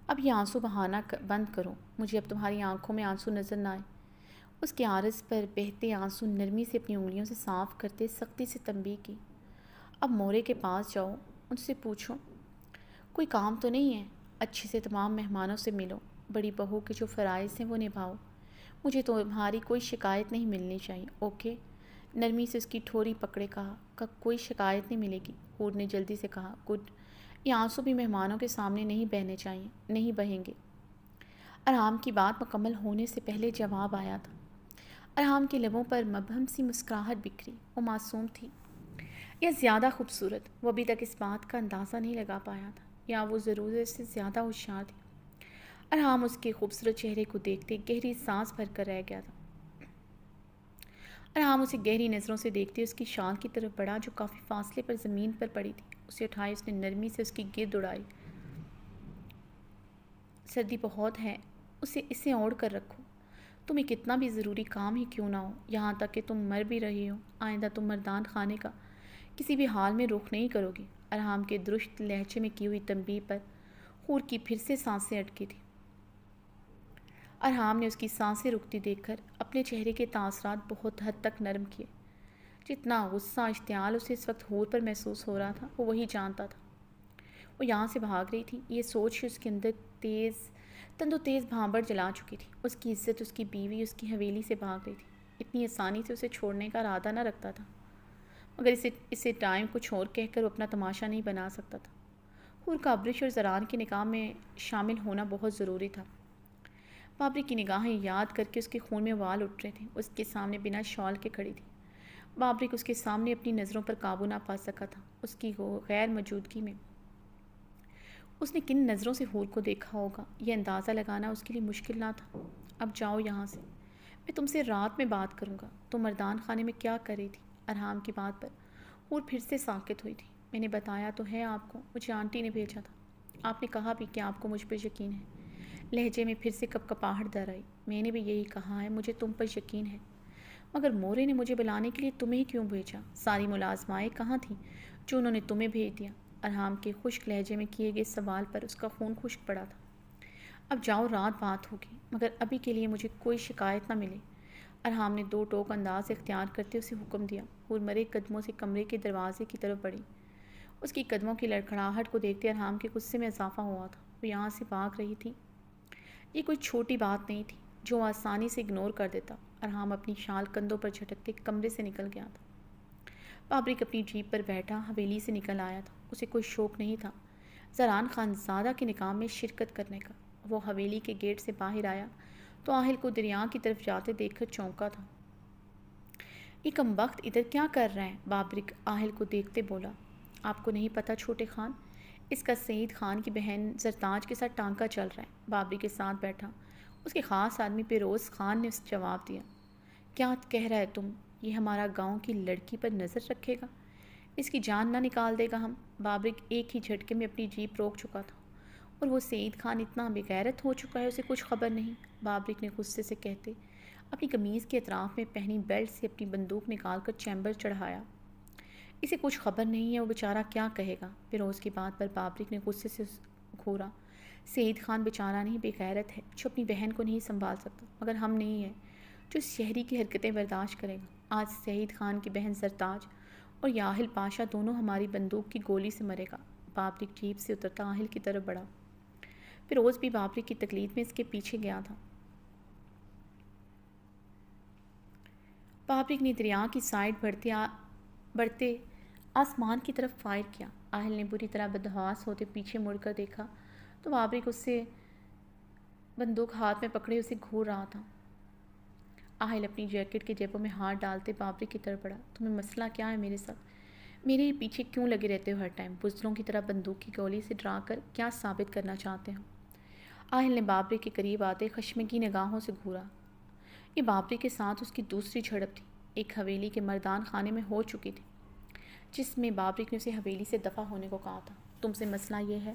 اب یہ آنسو بہانا بند کرو، مجھے اب تمہاری آنکھوں میں آنسو نظر نہ آئے۔ اس کے عارض پر بہتے آنسو نرمی سے اپنی انگلیوں سے صاف کرتے سختی سے تنبیہ کی۔ اب مورے کے پاس جاؤ، ان سے پوچھو کوئی کام تو نہیں ہے؟ اچھے سے تمام مہمانوں سے ملو، بڑی بہو کے جو فرائض ہیں وہ نبھاؤ، مجھے تو تمہاری کوئی شکایت نہیں ملنی چاہیے، اوکے؟ نرمی سے اس کی ٹھوری پکڑے کہا کہ کوئی شکایت نہیں ملے گی۔ حور نے جلدی سے کہا گڈ، یہ آنسو بھی مہمانوں کے سامنے نہیں بہنے چاہیے، نہیں بہیں گے۔ ارحام کی بات مکمل ہونے سے پہلے جواب آیا تھا۔ ارحام کے لبوں پر مبہم سی مسکراہٹ بکھری، وہ معصوم تھی یا زیادہ خوبصورت، وہ ابھی تک اس بات کا اندازہ نہیں لگا پایا تھا، یا وہ ضرورت سے زیادہ ہوشیار تھی۔ ارحام اس کے خوبصورت چہرے کو دیکھتے گہری سانس بھر کر رہ گیا تھا۔ ارحام اسے گہری نظروں سے دیکھتے اس کی شال کی طرف بڑھا جو کافی فاصلے پر زمین پر پڑی تھی، اسے اٹھائی، اس نے نرمی سے اس کی گرد اڑائی۔ سردی بہت ہے، اسے اوڑھ کر رکھو، تمہیں کتنا بھی ضروری کام ہی کیوں نہ ہو، یہاں تک کہ تم مر بھی رہی ہو، آئندہ تم مردان خانے کا کسی بھی حال میں رخ نہیں کرو گی۔ ارحام کے درست لہجے میں کی ہوئی تنبیہ پر حور کی پھر سے سانسیں اٹکی تھیں۔ ارحام نے اس کی سانسیں رکتی دیکھ کر اپنے چہرے کے تاثرات بہت حد تک نرم کیے۔ جتنا غصہ اشتعال اسے اس وقت حور پر محسوس ہو رہا تھا وہ وہی جانتا تھا۔ وہ یہاں سے بھاگ رہی تھی، یہ سوچ اس کے اندر تیز بھانبڑ جلا چکی تھی۔ اس کی عزت، اس کی بیوی اس کی حویلی سے بھاگ رہی تھی، اتنی آسانی سے اسے چھوڑنے کا ارادہ نہ رکھتا تھا، مگر اسے ٹائم کچھ اور کہہ کر وہ اپنا تماشا نہیں بنا سکتا تھا۔ حور کا ابرش اور زران کے نکاح میں شامل ہونا بہت ضروری تھا۔ بابری کی نگاہیں یاد کر کے اس کے خون میں وال اٹھ رہے تھے، اس کے سامنے بنا شال کے کھڑی تھی۔ بابری کو اس کے سامنے اپنی نظروں پر قابو نہ پا سکا تھا۔ اس کی غیر موجودگی میں اس نے کن نظروں سے حور کو دیکھا ہوگا، یہ اندازہ لگانا اس کے لیے مشکل نہ تھا۔ اب جاؤ یہاں سے، میں تم سے رات میں بات کروں گا۔ تم مردان خانے میں کیا کر رہی تھی؟ ارحام کی بات پر حور پھر سے ساکت ہوئی تھی۔ میں نے بتایا تو ہے آپ کو، مجھے آنٹی نے بھیجا تھا۔ آپ نے کہا بھی کہ آپ کو مجھ پر یقین ہے۔ لہجے میں پھر سے کپکپاہٹ در آئی۔ میں نے بھی یہی کہا ہے، مجھے تم پر یقین ہے، مگر مورے نے مجھے بلانے کے لیے تمہیں کیوں بھیجا؟ ساری ملازمائیں کہاں تھیں جو انہوں نے تمہیں بھیج دیا؟ ارحام کے خشک لہجے میں کیے گئے سوال پر اس کا خون خشک پڑا تھا۔ اب جاؤ، رات بات ہوگی، مگر ابھی کے لیے مجھے کوئی شکایت نہ ملے۔ ارحام نے دو ٹوک انداز اختیار کرتے اسے حکم دیا۔ حور مرے قدموں سے کمرے کے دروازے کی طرف بڑھی۔ اس کی قدموں کی لڑکھڑاہٹ کو دیکھتے ارحام کے غصے میں اضافہ ہوا تھا۔ وہ یہاں سے بھاگ رہی تھی، یہ کوئی چھوٹی بات نہیں تھی جو آسانی سے اگنور کر دیتا۔ ارحام اپنی شال کندھوں پر جھٹکتے کمرے سے نکل گیا تھا۔ بابرک اپنی جیپ پر بیٹھا حویلی سے نکل آیا تھا۔ اسے کوئی شوق نہیں تھا زران خانزادہ کے نکاح میں شرکت کرنے کا۔ وہ حویلی کے گیٹ سے باہر آیا تو آہل کو دریا کی طرف جاتے دیکھ کر چونکا تھا۔ یہ کمبخت ادھر کیا کر رہا ہے؟ بابرک آہل کو دیکھتے بولا۔ آپ کو نہیں پتہ چھوٹے خان، اس کا سعید خان کی بہن زرتاج کے ساتھ ٹانکا چل رہا ہے۔ بابری کے ساتھ بیٹھا اس کے خاص آدمی پیروز خان نے اسے جواب دیا۔ کیا کہہ رہا ہے تم؟ یہ ہمارا گاؤں کی لڑکی پر نظر رکھے گا؟ اس کی جان نہ نکال دے گا ہم؟ بابرک ایک ہی جھٹکے میں اپنی جیپ روک چکا تھا، اور وہ سعید خان اتنا بغیرت ہو چکا ہے اسے کچھ خبر نہیں۔ بابرک نے غصے سے کہتے اپنی قمیض کے اطراف میں پہنی بیلٹ سے اپنی بندوق نکال کر چیمبر چڑھایا۔ اسے کچھ خبر نہیں ہے، وہ بیچارہ کیا کہے گا؟ پیروز کی بات پر بابرک نے غصے سے گھورا۔ سعید خان بیچارہ نہیں، بے غیرت ہے جو اپنی بہن کو نہیں سنبھال سکتا، مگر ہم نہیں ہیں جو اس شہری کی حرکتیں برداشت کرے گا۔ آج سعید خان کی بہن زرتاج اور یہ آہل پاشا دونوں ہماری بندوق کی گولی سے مرے گا۔ بابرک جیپ سے اترتا آہل کی طرف بڑھا۔ پیروز بھی بابرک کی تقلید میں اس کے پیچھے گیا تھا۔ بابرک نے دریا کی سائڈ بڑھتے آسمان کی طرف فائر کیا۔ آہل نے بری طرح بدحواس ہوتے پیچھے مڑ کر دیکھا تو بابرک اس سے بندوق ہاتھ میں پکڑے اسے گھور رہا تھا۔ آہل اپنی جیکٹ کے جیبوں میں ہاتھ ڈالتے بابرک کی طرف بڑھا۔ تمہیں مسئلہ کیا ہے میرے ساتھ؟ میرے پیچھے کیوں لگے رہتے ہو ہر ٹائم؟ بزدلوں کی طرح بندوق کی گولی سے ڈرا کر کیا ثابت کرنا چاہتے ہو؟ آہل نے بابرک کے قریب آتے خشمگی نگاہوں سے گھورا۔ یہ بابرک کے ساتھ اس کی دوسری جھڑپ تھی، ایک حویلی کے مردان خانے میں ہو چکی تھی، جس میں بابرک نے اسے حویلی سے دفع ہونے کو کہا تھا۔ تم سے مسئلہ یہ ہے،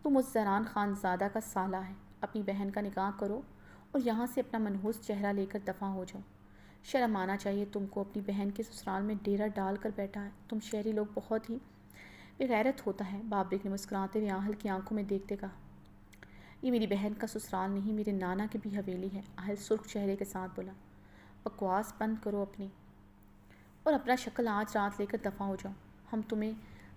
تم اس زران خانزادہ کا سالہ ہے، اپنی بہن کا نکاح کرو اور یہاں سے اپنا منحوس چہرہ لے کر دفع ہو جاؤ۔ شرم آنا چاہیے تم کو، اپنی بہن کے سسرال میں ڈیرا ڈال کر بیٹھا ہے۔ تم شہری لوگ بہت ہی بغیرت ہوتا ہے۔ بابرک نے مسکراتے ہوئے آہل کی آنکھوں میں دیکھتے کہا۔ یہ میری بہن کا سسرال نہیں، میرے نانا کی بھی حویلی ہے۔ آہل سرخ چہرے کے ساتھ بولا۔ بکواس بند کرو اپنی، اور اپنا شکل آج رات لے کر دفع ہو جاؤ۔ ہم تمہیں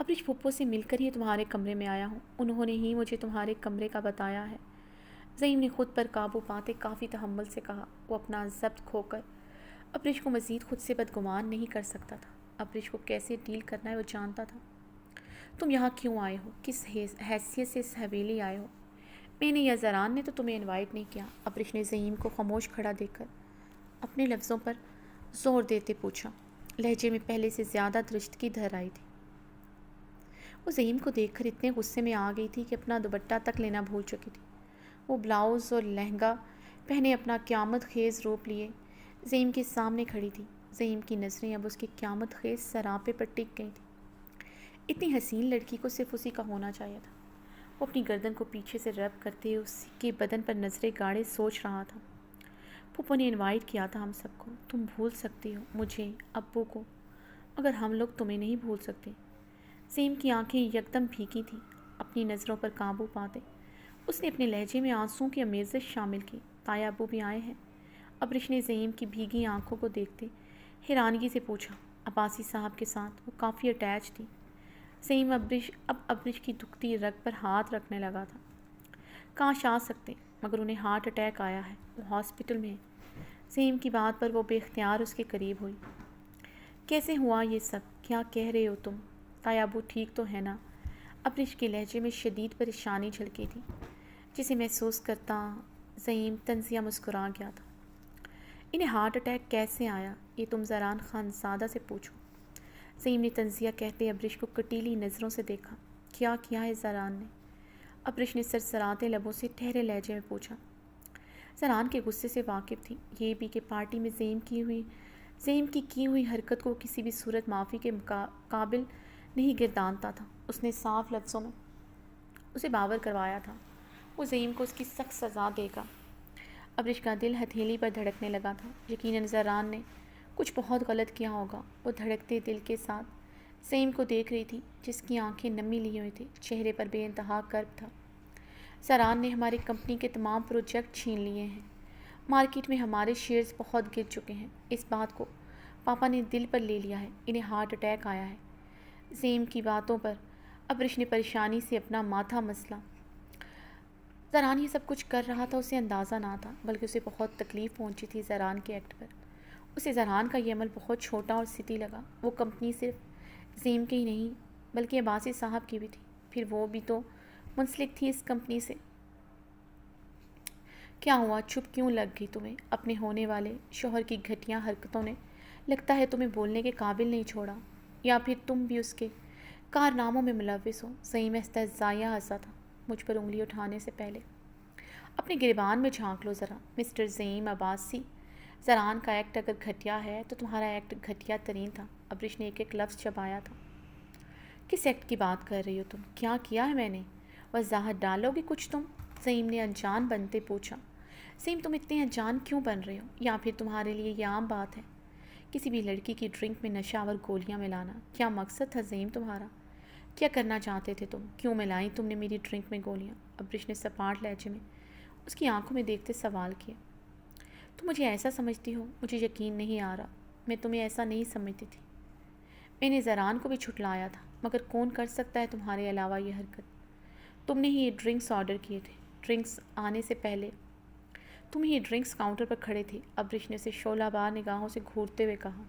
ابرش پھپھو سے مل کر ہی تمہارے کمرے میں آیا ہوں، انہوں نے ہی مجھے تمہارے کمرے کا بتایا ہے۔ زعیم نے خود پر قابو پاتے کافی تحمل سے کہا۔ وہ اپنا ضبط کھو کر ابرش کو مزید خود سے بدگمان نہیں کر سکتا تھا۔ ابرش کو کیسے ڈیل کرنا ہے وہ جانتا تھا۔ تم یہاں کیوں آئے ہو؟ کس حیثیت سے اس حویلی آئے ہو؟ میں نے یا زران نے تو تمہیں انوائٹ نہیں کیا؟ ابرش نے زعیم کو خاموش کھڑا دیکھ کر اپنے لفظوں پر زور دیتے پوچھا، لہجے میں پہلے سے زیادہ درستگی دھر آئی تھی۔ وہ زعیم کو دیکھ کر اتنے غصے میں آ گئی تھی کہ اپنا دوپٹہ تک لینا بھول چکی تھی۔ وہ بلاؤز اور لہنگا پہنے اپنا قیامت خیز روپ لیے زعیم کے سامنے کھڑی تھی۔ زعیم کی نظریں اب اس کے قیامت خیز سراپے پر ٹک گئی تھیں۔ اتنی حسین لڑکی کو صرف اسی کا ہونا چاہیے تھا۔ وہ اپنی گردن کو پیچھے سے رب کرتے اس کے بدن پر نظریں گاڑے سوچ رہا تھا۔ پھپھو نے انوائٹ کیا تھا ہم سب کو، تم بھول سکتی ہو مجھے، ابو کو، مگر ہم لوگ تمہیں نہیں بھول سکتے۔ زعیم کی آنکھیں یکدم بھیگی تھیں۔ اپنی نظروں پر قابو پاتے اس نے اپنے لہجے میں آنسوں کی آمیزش شامل کی۔ تایا ابو بھی آئے ہیں؟ ابرش نے زعیم کی بھیگی آنکھوں کو دیکھتے حیرانگی سے پوچھا۔ عباسی صاحب کے ساتھ وہ کافی اٹیچ تھی۔ زعیم اب ابرش کی دکھتی رگ پر ہاتھ رکھنے لگا تھا۔ کاش آ سکتے، مگر انہیں ہارٹ اٹیک آیا ہے، وہ ہاسپٹل میں ہے۔ زعیم کی بات پر وہ بے اختیار اس کے قریب ہوئی۔ کیسے ہوا یہ سب؟ کیا کہہ رہے ہو تم؟ تایا ابو ٹھیک تو ہے نا؟ ابرش کے لہجے میں شدید پریشانی جھلکی تھی، جسے محسوس کرتا زعیم تنزیہ مسکرا گیا تھا۔ انہیں ہارٹ اٹیک کیسے آیا؟ یہ تم زران خانزادہ سے پوچھو۔ زعیم نے تنزیہ کہتے ابرش کو کٹیلی نظروں سے دیکھا۔ کیا کیا ہے زران نے؟ ابرش نے سرسراتے لبوں سے ٹھہرے لہجے میں پوچھا۔ زران کے غصے سے واقف تھی، یہ بھی کہ پارٹی میں زعیم کی کی ہوئی حرکت کو کسی بھی صورت معافی کے قابل نہیں گردانتا تھا۔ اس نے صاف لفظوں میں اسے باور کروایا تھا وہ زعیم کو اس کی سخت سزا دے گا۔ ابرش کا دل ہتھیلی پر دھڑکنے لگا تھا۔ یقیناً زران نے کچھ بہت غلط کیا ہوگا۔ وہ دھڑکتے دل کے ساتھ زعیم کو دیکھ رہی تھی، جس کی آنکھیں نمی لیے ہوئی تھی، چہرے پر بے انتہا کرب تھا۔ زران نے ہماری کمپنی کے تمام پروجیکٹ چھین لیے ہیں، مارکیٹ میں ہمارے شیئرز بہت گر چکے ہیں۔ اس بات کو پاپا نے دل پر لے لیا ہے، انہیں ہارٹ اٹیک آیا ہے۔ زعیم کی باتوں پر ابرش نے پریشانی سے اپنا ماتھا مسلا۔ زران یہ سب کچھ کر رہا تھا اسے اندازہ نہ تھا، بلکہ اسے بہت تکلیف پہنچی تھی زران کے ایکٹ پر۔ اسے زران کا یہ عمل بہت چھوٹا اور ستی لگا۔ وہ کمپنی صرف زعیم کی ہی نہیں بلکہ عباسی صاحب کی بھی تھی، پھر وہ بھی تو منسلک تھی اس کمپنی سے۔ کیا ہوا؟ چپ کیوں لگ گئی تمہیں؟ اپنے ہونے والے شوہر کی گھٹیا حرکتوں نے لگتا ہے تمہیں بولنے کے قابل نہیں چھوڑا، یا پھر تم بھی اس کے کارناموں میں ملوث ہو۔ زعیم استہزائیہ ہنسا تھا مجھ پر انگلی اٹھانے سے پہلے۔ اپنے گریبان میں جھانک لو ذرا مسٹر زعیم عباسی۔ زران کا ایکٹ اگر گھٹیا ہے تو تمہارا ایکٹ گھٹیا ترین تھا۔ ابرش نے ایک ایک لفظ چبایا تھا۔ کس ایکٹ کی بات کر رہی ہو تم؟ کیا کیا ہے میں نے؟ وضاحت ڈالو گے کچھ تم؟ زعیم نے انجان بنتے پوچھا۔ زعیم تم اتنے انجان کیوں بن رہے ہو؟ یا پھر تمہارے لیے یہ عام بات ہے کسی بھی لڑکی کی ڈرنک میں نشہ آور گولیاں ملانا؟ کیا مقصد تھا زعیم تمہارا؟ کیا کرنا چاہتے تھے تم؟ کیوں ملائی تم نے میری ڈرنک میں گولیاں؟ ابرش نے سپاٹ لہجے میں اس کی آنکھوں میں دیکھتے سوال کیا۔ تم مجھے ایسا سمجھتی ہو؟ مجھے یقین نہیں آ رہا، میں تمہیں ایسا نہیں سمجھتی تھی۔ میں نے زران کو بھی چھٹلایا تھا، مگر کون کر سکتا ہے تمہارے علاوہ یہ حرکت؟ تم نے ہی یہ ڈرنکس آرڈر کیے تھے، ڈرنکس آنے سے پہلے تم ہی ڈرنکس کاؤنٹر پر کھڑے تھے۔ ابرش نے اسے شعلہ بار نگاہوں سے گھورتے ہوئے کہا۔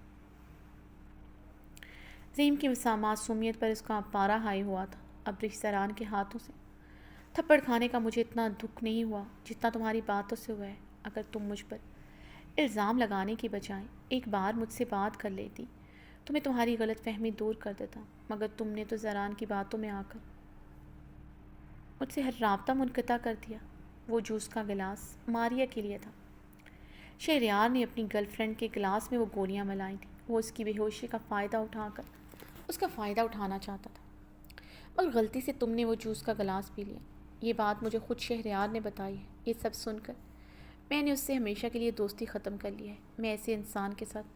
زعیم کی معصومیت پر اس کا پارا ہائی ہوا تھا۔ ابرش زران کے ہاتھوں سے تھپڑ کھانے کا مجھے اتنا دکھ نہیں ہوا جتنا تمہاری باتوں سے ہوا ہے۔ اگر تم مجھ پر الزام لگانے کی بجائے ایک بار مجھ سے بات کر لیتی تو میں تمہاری غلط فہمی دور کر دیتا، مگر تم نے تو زران کی باتوں میں آ کر مجھ سے ہر رابطہ منقطع کر دیا۔ وہ جوس کا گلاس ماریا کے لیے تھا۔ شہریار نے اپنی گرل فرینڈ کے گلاس میں وہ گولیاں ملائی تھیں۔ وہ اس کی بے ہوشی کا فائدہ اٹھا کر اس کا فائدہ اٹھانا چاہتا تھا، مگر غلطی سے تم نے وہ جوس کا گلاس پی لیا۔ یہ بات مجھے خود شہریار نے بتائی ہے۔ یہ سب سن کر میں نے اس سے ہمیشہ کے لیے دوستی ختم کر لی ہے۔ میں ایسے انسان کے ساتھ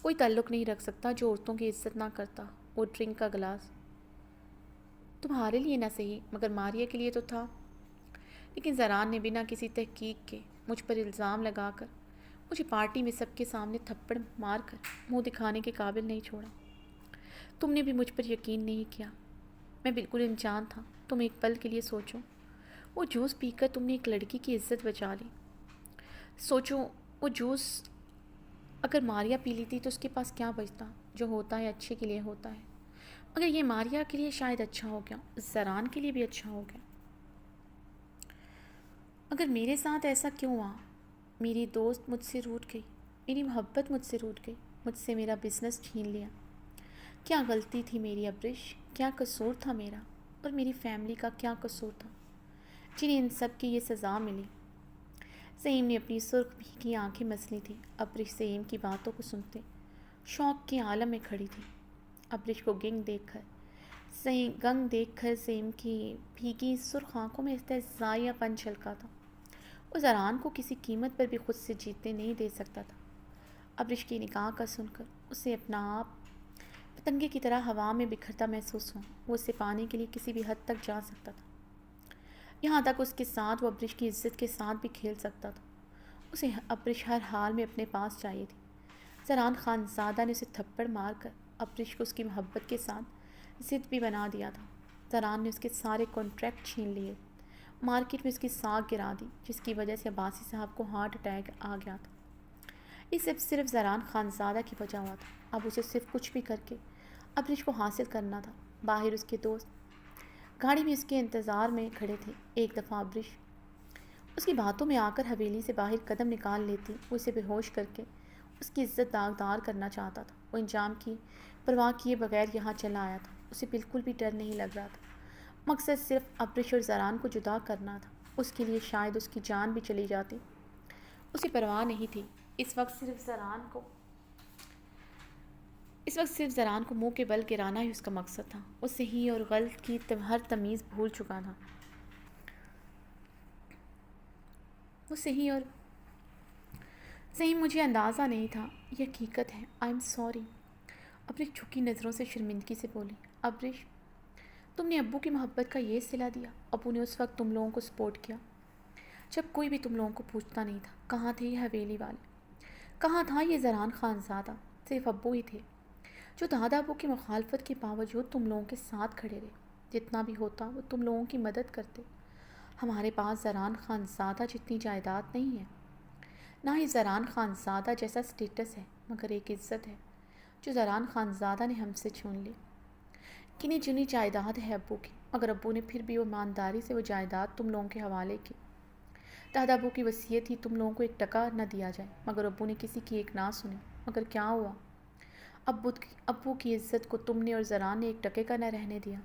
کوئی تعلق نہیں رکھ سکتا جو عورتوں کی عزت نہ کرتا۔ وہ ڈرنک کا گلاس تمہارے لیے نہ صحیح مگر ماریا کے لیے تو تھا۔ لیکن زران نے بنا کسی تحقیق کے مجھ پر الزام لگا کر مجھے پارٹی میں سب کے سامنے تھپڑ مار کر منہ دکھانے کے قابل نہیں چھوڑا۔ تم نے بھی مجھ پر یقین نہیں کیا. میں بالکل انجان تھا. تم ایک پل کے لیے سوچو. وہ جوس پی کر تم نے ایک لڑکی کی عزت بچا لی. سوچو وہ جوس اگر ماریا پی لیتی تو اس کے پاس کیا بچتا. جو ہوتا ہے اچھے کے لیے ہوتا ہے. مگر یہ ماریا کے لیے شاید اچھا ہو گیا. زران کے لیے بھی اچھا ہو گیا. مگر میرے ساتھ ایسا کیوں ہوا؟ میری دوست مجھ سے روٹھ گئی. میری محبت مجھ سے روٹھ گئی. مجھ سے میرا بزنس چھین لیا. کیا غلطی تھی میری ابرش؟ کیا قصور تھا میرا؟ اور میری فیملی کا کیا قصور تھا جنہیں ان سب کی یہ سزا ملی؟ سیم نے اپنی سرخ بھیگی آنکھیں مسلی تھی. ابرش سیم کی باتوں کو سنتے شوق کے عالم میں کھڑی تھی. ابرش کو گنگ دیکھ کر سیم کی بھیگی سرخ آنکھوں میں استہزائیہ پن چھلکا تھا. وہ زران کو کسی قیمت پر بھی خود سے جیتنے نہیں دے سکتا تھا. ابرش کی نگاہ کا سن کر اسے اپنا آپ پتنگے کی طرح ہوا میں بکھرتا محسوس ہوا. وہ اسے پانے کے لیے کسی بھی حد تک جا سکتا تھا. یہاں تک اس کے ساتھ وہ ابرش کی عزت کے ساتھ بھی کھیل سکتا تھا. اسے ابرش ہر حال میں اپنے پاس چاہیے تھی. زران خانزادہ نے اسے تھپڑ مار کر ابرش کو اس کی محبت کے ساتھ ضد بھی بنا دیا تھا. زران نے اس کے سارے کانٹریکٹ چھین لیے. مارکیٹ میں اس کی ساکھ گرا دی جس کی وجہ سے عباسی صاحب کو ہارٹ اٹیک آ گیا تھا. یہ سب صرف زران خانزادہ کی وجہ ہوا تھا. اب اسے صرف کچھ بھی کر کے ابرش کو حاصل کرنا تھا. باہر اس کے دوست گاڑی میں اس کے انتظار میں کھڑے تھے. ایک دفعہ ابرش اس کی باتوں میں آ کر حویلی سے باہر قدم نکال لیتی. وہ اسے بے ہوش کر کے اس کی عزت داغدار کرنا چاہتا تھا. وہ انجام کی پرواہ کیے بغیر یہاں چلا آیا تھا. اسے بالکل بھی ڈر نہیں لگ رہا تھا. مقصد صرف ابرش اور زران کو جدا کرنا تھا. اس کے لیے شاید اس کی جان بھی چلی جاتی. اسے پرواہ نہیں تھی. اس وقت صرف زران کو منہ کے بل گرانا ہی اس کا مقصد تھا. وہ صحیح اور غلط کی ہر تمیز بھول چکا تھا. صحیح مجھے اندازہ نہیں تھا. یہ حقیقت ہے. I am sorry. ابرش جھکی نظروں سے شرمندگی سے بولی. ابرش تم نے ابو کی محبت کا یہ صلہ دیا. ابو نے اس وقت تم لوگوں کو سپورٹ کیا جب کوئی بھی تم لوگوں کو پوچھتا نہیں تھا. کہاں تھے یہ حویلی والے؟ کہاں تھا یہ زران خانزادہ؟ صرف ابو ہی تھے جو دادا ابو کی مخالفت کے باوجود تم لوگوں کے ساتھ کھڑے رہے. جتنا بھی ہوتا وہ تم لوگوں کی مدد کرتے. ہمارے پاس زران خانزادہ جتنی جائیداد نہیں ہے، نہ ہی زران خانزادہ جیسا سٹیٹس ہے، مگر ایک عزت ہے جو زران خانزادہ نے ہم سے چھین لی. گنی چنی جائیداد ہے ابو کی، مگر ابو نے پھر بھی ایمانداری سے وہ جائیداد تم لوگوں کے حوالے کی. دادا ابو کی وصیت تھی تم لوگوں کو ایک ٹکا نہ دیا جائے، مگر ابو نے کسی کی ایک نہ سنی. مگر کیا ہوا؟ ابو کی عزت کو تم نے اور زران نے ایک ٹکے کا نہ رہنے دیا.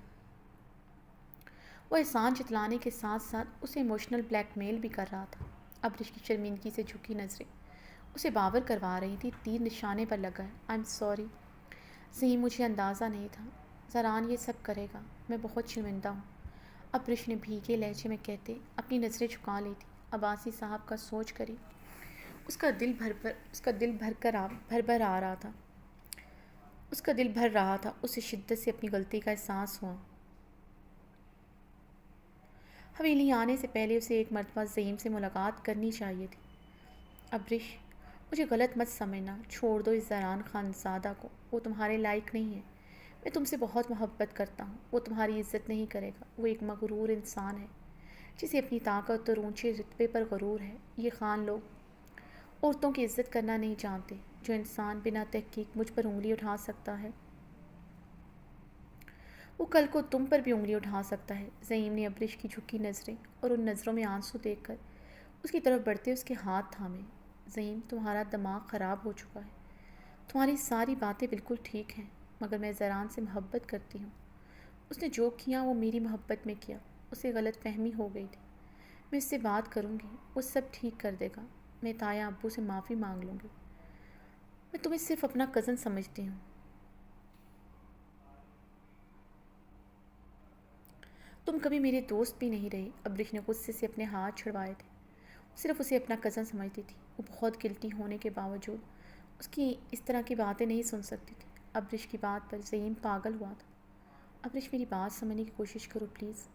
وہ احسان جتلانے کے ساتھ ساتھ اسے ایموشنل بلیک میل بھی کر رہا تھا. ابرش کی شرمندگی سے جھکی نظریں اسے باور کروا رہی تھی. تیر نشانے پر لگا ہے. I am sorry. صحیح مجھے اندازہ نہیں تھا. زران یہ سب کرے گا. میں بہت شرمندہ ہوں. ابرش نے بھیگے لہجے میں کہتے اپنی نظریں جھکا لی تھی. عباسی صاحب کا سوچ کری اس کا دل بھر رہا تھا. اسے شدت سے اپنی غلطی کا احساس ہوا. حویلی آنے سے پہلے اسے ایک مرتبہ زعیم سے ملاقات کرنی چاہیے تھی. ابرش مجھے غلط مت سمجھنا. چھوڑ دو اس زران خانزادہ کو. وہ تمہارے لائق نہیں ہے. میں تم سے بہت محبت کرتا ہوں. وہ تمہاری عزت نہیں کرے گا. وہ ایک مغرور انسان ہے جسے اپنی طاقت اور اونچے رتبے پر غرور ہے. یہ خان لوگ عورتوں کی عزت کرنا نہیں جانتے. جو انسان بنا تحقیق مجھ پر انگلی اٹھا سکتا ہے وہ کل کو تم پر بھی انگلی اٹھا سکتا ہے. زعیم نے ابرش کی جھکی نظریں اور ان نظروں میں آنسو دیکھ کر اس کی طرف بڑھتے اس کے ہاتھ تھامے. زعیم تمہارا دماغ خراب ہو چکا ہے. تمہاری ساری باتیں بالکل ٹھیک ہیں، مگر میں زران سے محبت کرتی ہوں. اس نے جو کیا وہ میری محبت میں کیا. اسے غلط فہمی ہو گئی تھی. میں اس سے بات کروں گی. وہ سب ٹھیک کر دے گا. میں تایا ابو سے معافی مانگ لوں گی. میں تمہیں صرف اپنا کزن سمجھتی ہوں. تم کبھی میرے دوست بھی نہیں رہے. ابرش نے غصے سے اپنے ہاتھ چھڑوائے تھے. صرف اسے اپنا کزن سمجھتی تھی. وہ بہت گلٹی ہونے کے باوجود اس کی اس طرح کی باتیں نہیں سن سکتی تھی. ابرش کی بات پر زعیم پاگل ہوا تھا. ابرش میری بات سمجھنے کی کوشش کرو پلیز.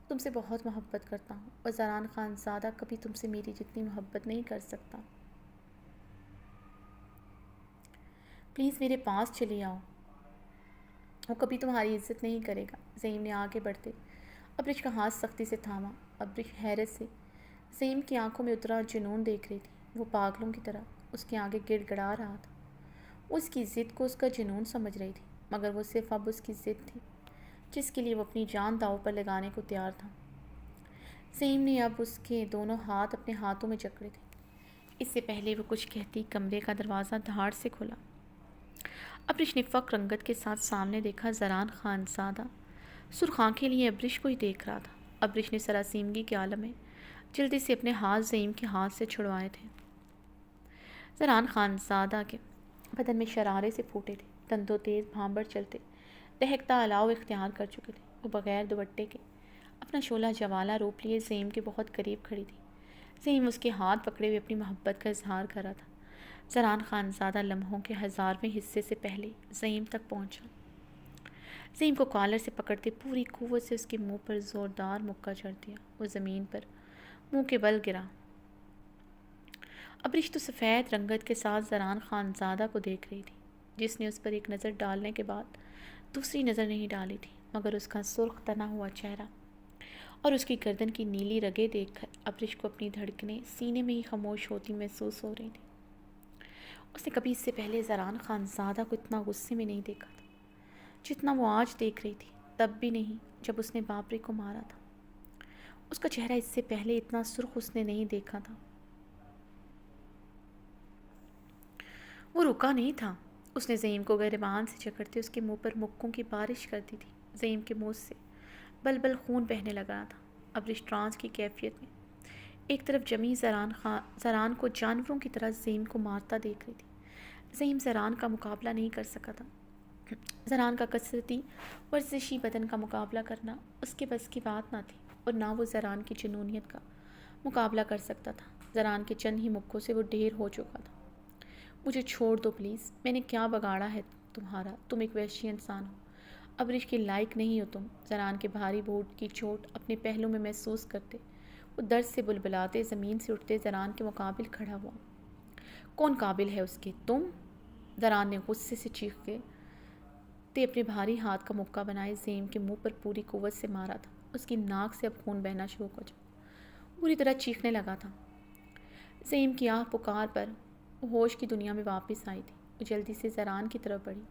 تم سے بہت محبت کرتا ہوں اور زران خانزادہ کبھی تم سے میری جتنی محبت نہیں کر سکتا. پلیز میرے پاس چلی آؤ. وہ کبھی تمہاری عزت نہیں کرے گا۔ زعیم نے آگے بڑھتے ابرش کا ہاتھ سختی سے تھاما۔ ابرش حیرت سے زعیم کی آنکھوں میں اترا جنون دیکھ رہی تھی۔ وہ پاگلوں کی طرح اس کے آگے گڑ گڑا رہا تھا۔ وہ اس کی ضد کو اس کا جنون سمجھ رہی تھی، مگر وہ صرف اب اس کی ضد تھی جس کے لیے وہ اپنی جان داؤ پر لگانے کو تیار تھا۔ زعیم نے اب اس کے دونوں ہاتھ اپنے ہاتھوں میں جکڑے تھے۔ اس سے پہلے وہ کچھ کہتی کمرے کا دروازہ دھاڑ سے کھلا۔ ابرش نے فقر رنگت کے ساتھ سامنے دیکھا۔ زران خانزادہ سرخ آنکھیں لیے ابرش کو ہی دیکھ رہا تھا۔ ابرش نے سراسیمگی کے عالم میں جلدی سے اپنے ہاتھ زعیم کے ہاتھ سے چھڑوائے تھے۔ زران خانزادہ کے بدن میں شرارے سے پھوٹے تھے، دندوں تیز بھانبڑ چلتے دہکتا الاؤ اختیار کر چکے تھے۔ وہ بغیر دوپٹے کے اپنا شعلہ جوالہ روپ لیے زعیم کے بہت قریب کھڑی تھی۔ زعیم اس کے ہاتھ پکڑے ہوئے اپنی محبت کا اظہار کر رہا تھا۔ زران خانزادہ لمحوں کے 1000ویں حصے سے پہلے زعیم تک پہنچا۔ زعیم کو کالر سے پکڑتے پوری قوت سے اس کے منہ پر زوردار مکہ جڑ دیا۔ وہ زمین پر منہ کے بل گرا۔ ابرش تو سفید رنگت کے ساتھ زران خانزادہ کو دیکھ رہی تھی، جس نے اس پر ایک نظر ڈالنے کے بعد دوسری نظر نہیں ڈالی تھی، مگر اس کا سرخ تنا ہوا چہرہ اور اس کی گردن کی نیلی رگیں دیکھ کر ابرش کو اپنی دھڑکنیں سینے میں ہی خاموش ہوتی محسوس ہو رہی تھی۔ اس نے کبھی اس سے پہلے زران خانزادہ کو اتنا غصے میں نہیں دیکھا تھا جتنا وہ آج دیکھ رہی تھی، تب بھی نہیں جب اس نے بابری کو مارا تھا۔ اس کا چہرہ اس سے پہلے اتنا سرخ اس نے نہیں دیکھا تھا۔ وہ رکا نہیں تھا۔ اس نے زعیم کو گریبان سے جکڑتے اس کے منہ پر مکوں کی بارش کر دی تھی۔ زعیم کے منہ سے بل بل خون بہنے لگا تھا۔ ابرش ٹرانس کی کیفیت میں ایک طرف جمی زران کو جانوروں کی طرح زعیم کو مارتا دیکھ رہی تھی۔ زعیم زران کا مقابلہ نہیں کر سکا تھا۔ زران کا کثرتی ورزشی بدن کا مقابلہ کرنا اس کے بس کی بات نہ تھی، اور نہ وہ زران کی جنونیت کا مقابلہ کر سکتا تھا۔ زران کے چند ہی مکوں سے وہ ڈھیر ہو چکا تھا۔ مجھے چھوڑ دو پلیز، میں نے کیا بگاڑا ہے تمہارا؟ تم ایک وحشی انسان ہو، ابرش کے لائق نہیں ہو تم۔ زران کے بھاری بوٹ کی چوٹ اپنے پہلو میں محسوس کرتے وہ درد سے بلبلاتے زمین سے اٹھتے زران کے مقابل کھڑا ہوا۔ کون قابل ہے اس کے؟ تم؟ زران نے غصے سے چیخ کے اپنے بھاری ہاتھ کا مکہ بنائے زعیم کے منہ پر پوری قوت سے مارا تھا۔ اس کی ناک سے اب خون بہنا شروع ہو جا پوری طرح چیخنے لگا تھا۔ زعیم کی آہ پکار پر وہ ہوش کی دنیا میں واپس آئی تھی۔ وہ جلدی سے زران کی طرف بڑھی۔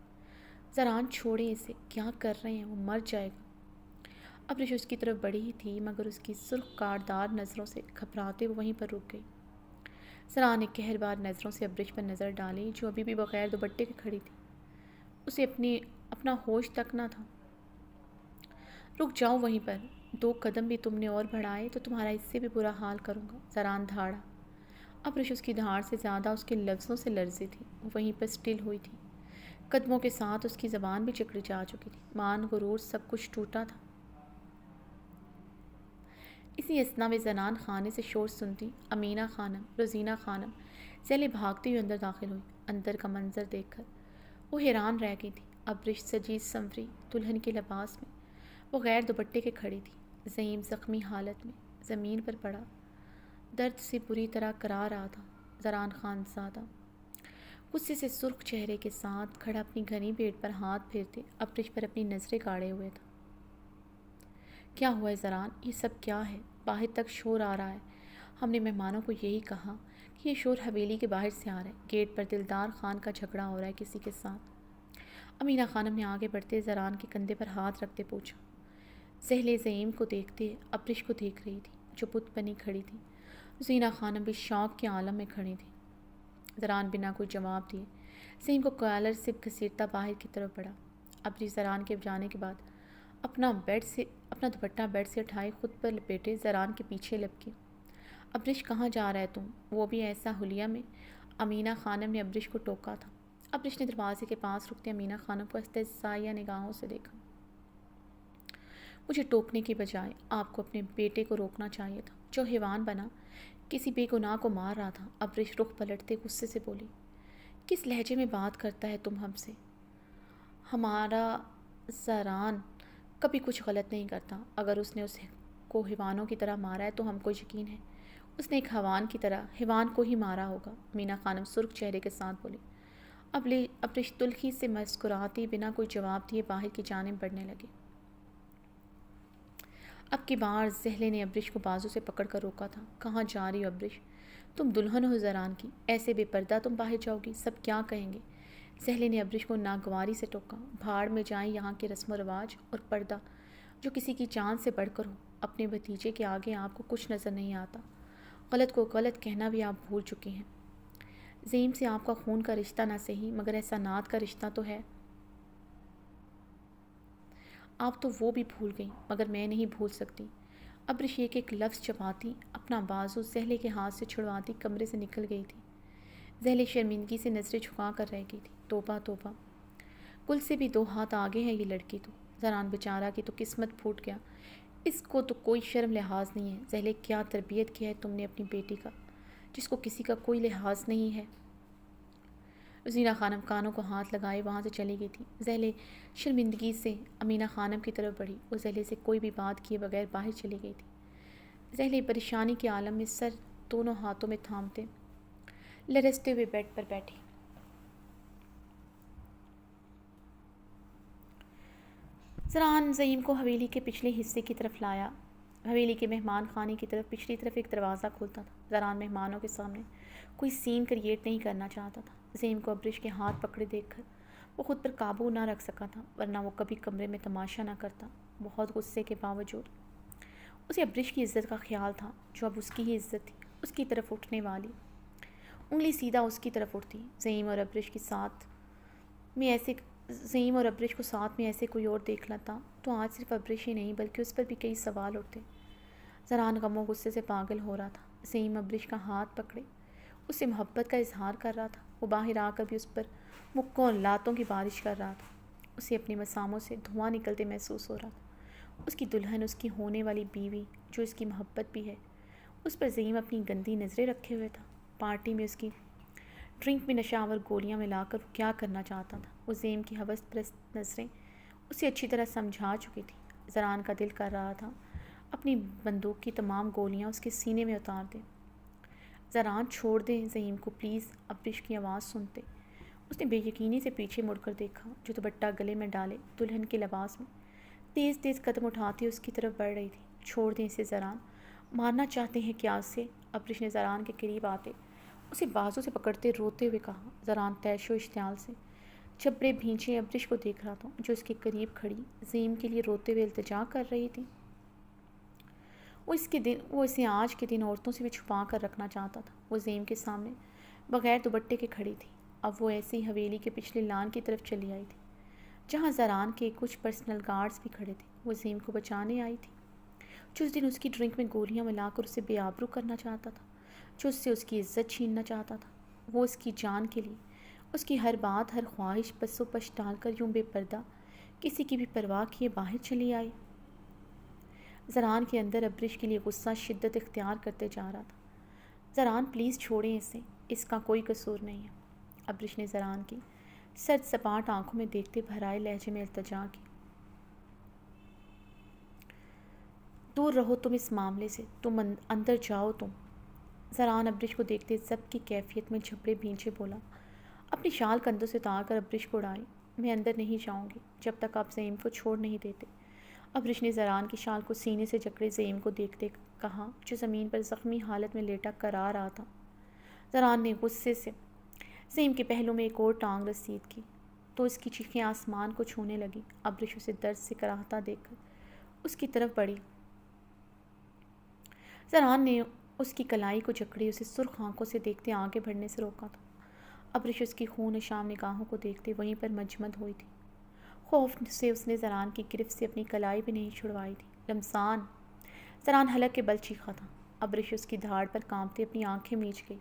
زران چھوڑیں اسے، کیا کر رہے ہیں؟ وہ مر جائے گا۔ ابرش اس کی طرف بڑھی ہی تھی، مگر اس کی سرخ کاٹدار نظروں سے گھبراتے وہ وہیں پر رک گئی۔ زران نے قہربار نظروں سے ابرش پر نظر ڈالی، جو ابھی بھی بغیر دوپٹے کے کھڑی تھی۔ اسے اپنا ہوش تک نہ تھا۔ رک جاؤ وہیں پر، 2 قدم بھی تم نے اور بڑھائے تو تمہارا اس سے بھی برا حال کروں گا۔ زران دھاڑا۔ ابرش اس کی دھاڑ سے زیادہ اس کے لفظوں سے لرزی تھی۔ وہ وہیں پر سٹل ہوئی تھی۔ قدموں کے ساتھ اس کی زبان بھی جکڑی جا چکی تھی۔ مان غرور سب کچھ ٹوٹا تھا۔ اسی اثنا میں زنان خانے سے شور سنتی امینہ خانم، روزینہ خانم ذیلیں بھاگتی ہوئی اندر داخل ہوئی۔ اندر کا منظر دیکھ کر وہ حیران رہ گئی تھی۔ ابرش سجی سنوری دلہن کے لباس میں وہ غیر دوپٹے کے کھڑی تھی۔ زعیم زخمی حالت میں زمین پر پڑا درد سے بری طرح کرا رہا تھا۔ زران خانزادہ غصے سے سرخ چہرے کے ساتھ کھڑا اپنی گھنی پیٹ پر ہاتھ پھیرتے ابرش پر اپنی نظریں گاڑے ہوئے تھا۔ کیا ہوا ہے زران؟ یہ سب کیا ہے؟ باہر تک شور آ رہا ہے۔ ہم نے مہمانوں کو یہی کہا کہ یہ شور حویلی کے باہر سے آ رہا ہے۔ گیٹ پر دلدار خان کا جھگڑا ہو رہا ہے کسی کے ساتھ۔ امینہ خانم نے آگے بڑھتے زران کے کندھے پر ہاتھ رکھتے پوچھا۔ زہلے زعیم کو دیکھتے ابرش کو دیکھ رہی تھی، جو بت بنی کھڑی تھی۔ زینہ خانم بھی شوق کے عالم میں کھڑی تھی۔ زران بنا کوئی جواب دیے زعیم کو کالر سے گھسیٹتا باہر کی طرف بڑھا۔ ابرش زران کے جانے کے بعد اپنا دوپٹہ بیڈ سے اٹھائے خود پر لپیٹے زران کے پیچھے لپکی۔ ابرش کہاں جا رہا ہے تم؟ وہ بھی ایسا حلیہ میں؟ امینہ خانم نے ابرش کو ٹوکا تھا۔ ابرش نے دروازے کے پاس رکتے امینہ خانم کو استحضائیہ نگاہوں سے دیکھا۔ مجھے ٹوکنے کے بجائے آپ کو اپنے بیٹے کو روکنا چاہیے تھا، جو حیوان بنا کسی بے گناہ کو مار رہا تھا۔ ابرش رخ پلٹتے غصے سے بولی۔ کس لہجے میں بات کرتا ہے تم ہم سے؟ ہمارا زران کبھی کچھ غلط نہیں کرتا۔ اگر اس نے اس کو حیوانوں کی طرح مارا ہے تو ہم کو یقین ہے اس نے ایک حیوان کی طرح حیوان کو ہی مارا ہوگا۔ امینہ خانم سرخ چہرے کے ساتھ بولی۔ ابرش تلخی سے مسکراتے بنا کوئی جواب دیے باہر کی جانب بڑھنے لگے۔ اب کی بار زہلے نے ابرش کو بازو سے پکڑ کر روکا تھا۔ کہاں جا رہی ہو ابرش؟ تم دلہن ہو زران کی، ایسے بے پردہ تم باہر جاؤ گی، سب کیا کہیں گے؟ زہلے نے ابرش کو ناگواری سے ٹوکا۔ بھاڑ میں جائیں یہاں کے رسم و رواج اور پردہ جو کسی کی جان سے بڑھ کر ہو۔ اپنے بھتیجے کے آگے آپ کو کچھ نظر نہیں آتا۔ غلط کو غلط کہنا بھی آپ بھول چکی ہیں۔ زعیم سے آپ کا خون کا رشتہ نہ صحیح مگر احسانات کا رشتہ تو ہے۔ آپ تو وہ بھی بھول گئیں مگر میں نہیں بھول سکتی۔ ابرش ایک لفظ چباتی اپنا بازو زہلے کے ہاتھ سے چھڑواتی کمرے سے نکل گئی تھی۔ زہلے شرمندگی سے نظریں جھکا کر رہ گئی تھی۔ توبہ توبہ، گل سے بھی 2 ہاتھ آگے ہے یہ لڑکی تو۔ زران بیچارہ کی تو قسمت پھوٹ گیا، اس کو تو کوئی شرم لحاظ نہیں ہے۔ زہلے کیا تربیت کیا ہے تم نے اپنی بیٹی کا، جس کو کسی کا کوئی لحاظ نہیں ہے۔ زینہ خانم کانوں کو ہاتھ لگائے وہاں سے چلی گئی تھی۔ زہلے شرمندگی سے امینہ خانم کی طرف بڑھی۔ وہ زہلے سے کوئی بھی بات کیے بغیر باہر چلی گئی تھی۔ زہلے پریشانی کے عالم میں سر دونوں ہاتھوں میں تھامتے لرزتے ہوئے بیڈ پر بیٹھی۔ زران زعیم کو حویلی کے پچھلے حصے کی طرف لایا۔ حویلی کے مہمان خانے کی طرف پچھلی طرف ایک دروازہ کھلتا تھا۔ زران مہمانوں کے سامنے کوئی سین کریٹ نہیں کرنا چاہتا تھا۔ زعیم کو ابرش کے ہاتھ پکڑے دیکھ کر وہ خود پر قابو نہ رکھ سکا تھا، ورنہ وہ کبھی کمرے میں تماشا نہ کرتا۔ بہت غصے کے باوجود اسے ابرش کی عزت کا خیال تھا، جو اب اس کی ہی عزت تھی، اس کی طرف اٹھنے والی انگلی سیدھا اس کی طرف اٹھتی۔ زعیم اور ابرش کو ساتھ میں ایسے کوئی اور دیکھ لیتا تو آج صرف ابرش ہی نہیں بلکہ اس پر بھی کئی سوال اٹھتے۔ زران غم و غصے سے پاگل ہو رہا تھا۔ زعیم ابرش کا ہاتھ پکڑے اس سے محبت کا اظہار کر رہا تھا۔ وہ باہر آ کر بھی اس پر مکوں اور لاتوں کی بارش کر رہا تھا۔ اسے اپنے مساموں سے دھواں نکلتے محسوس ہو رہا تھا۔ اس کی دلہن، اس کی ہونے والی بیوی جو اس کی محبت بھی ہے، اس پر زعیم اپنی گندی نظریں رکھے ہوئے تھا۔ پارٹی میں اس کی ڈرنک میں نشہ آور گولیاں ملا کر وہ کیا کرنا چاہتا تھا؟ وہ زعیم کی ہوس پرست نظریں اسے اچھی طرح سمجھا چکی تھی۔ زران کا دل کر رہا تھا اپنی بندوق کی تمام گولیاں اس کے سینے میں اتار دیں۔ زران چھوڑ دیں زعیم کو پلیز، ابرش کی آواز سنتے اس نے بے یقینی سے پیچھے مڑ کر دیکھا، جو دوپٹہ گلے میں ڈالے دلہن کے لباس میں تیز تیز قدم اٹھاتی اس کی طرف بڑھ رہی تھی۔ چھوڑ دیں اسے زران، مارنا چاہتے ہیں کیا اسے؟ ابرش نے زران کے قریب آتے اسے بازو سے پکڑتے روتے ہوئے کہا۔ زران تیش و اشتعال سے جبڑے بھینچے ابرش کو دیکھ رہا تھا، جو اس کے قریب کھڑی زعیم کے لیے روتے ہوئے التجا کر رہی تھی۔ وہ اسے آج کے دن عورتوں سے بھی چھپا کر رکھنا چاہتا تھا۔ وہ زعیم کے سامنے بغیر دوپٹے کے کھڑی تھی۔ اب وہ ایسی حویلی کے پچھلے لان کی طرف چلی آئی تھی، جہاں زران کے کچھ پرسنل گارڈز بھی کھڑے تھے۔ وہ زعیم کو بچانے آئی تھی، جو اس دن اس کی ڈرنک میں گولیاں ملا کر اسے بے آبرو کرنا چاہتا تھا، جو اس سے اس کی عزت چھیننا چاہتا تھا۔ وہ اس کی جان کے لیے اس کی ہر بات، ہر خواہش پس و پش ڈال کر یوں بے پردہ کسی کی بھی پرواہ کیے باہر چلی آئی۔ زران کے اندر ابرش کے لیے غصہ شدت اختیار کرتے جا رہا تھا۔ زران پلیز چھوڑیں اسے، اس کا کوئی قصور نہیں ہے۔ ابرش نے زران کی سرد سپاٹ آنکھوں میں دیکھتے بھرائے لہجے میں التجا کی۔ دور رہو تم اس معاملے سے، تم اندر جاؤ تم۔ زران ابرش کو دیکھتے ضبط کی کیفیت میں جھپڑے بھینچے بولا، اپنی شال کندھوں سے اتار کر ابرش کو اڑائی۔ میں اندر نہیں جاؤں گی جب تک آپ زعیم کو چھوڑ نہیں دیتے۔ ابرش نے زران کی شال کو سینے سے جکڑے زعیم کو دیکھتے کہا، جو زمین پر زخمی حالت میں لیٹا کرا رہا تھا۔ زران نے غصے سے زعیم کے پہلو میں ایک اور ٹانگ رسید کی تو اس کی چیخیں آسمان کو چھونے لگی۔ ابرش اسے درد سے کراہتا دیکھ کر اس کی طرف بڑھی۔ زران نے اس کی کلائی کو جکڑے اسے سرخ آنکھوں سے دیکھتے آگے بڑھنے سے روکا تھا۔ ابرش اس کی خون شام نگاہوں کو دیکھتے وہیں پر مجمد ہوئی تھی۔ خوف سے اس نے زران کی گرفت سے اپنی کلائی بھی نہیں چھڑوائی تھی۔ رمضان! زران حلق کے بل چیخا تھا۔ ابرش اس کی دھاڑ پر کانپتے اپنی آنکھیں میچ گئی۔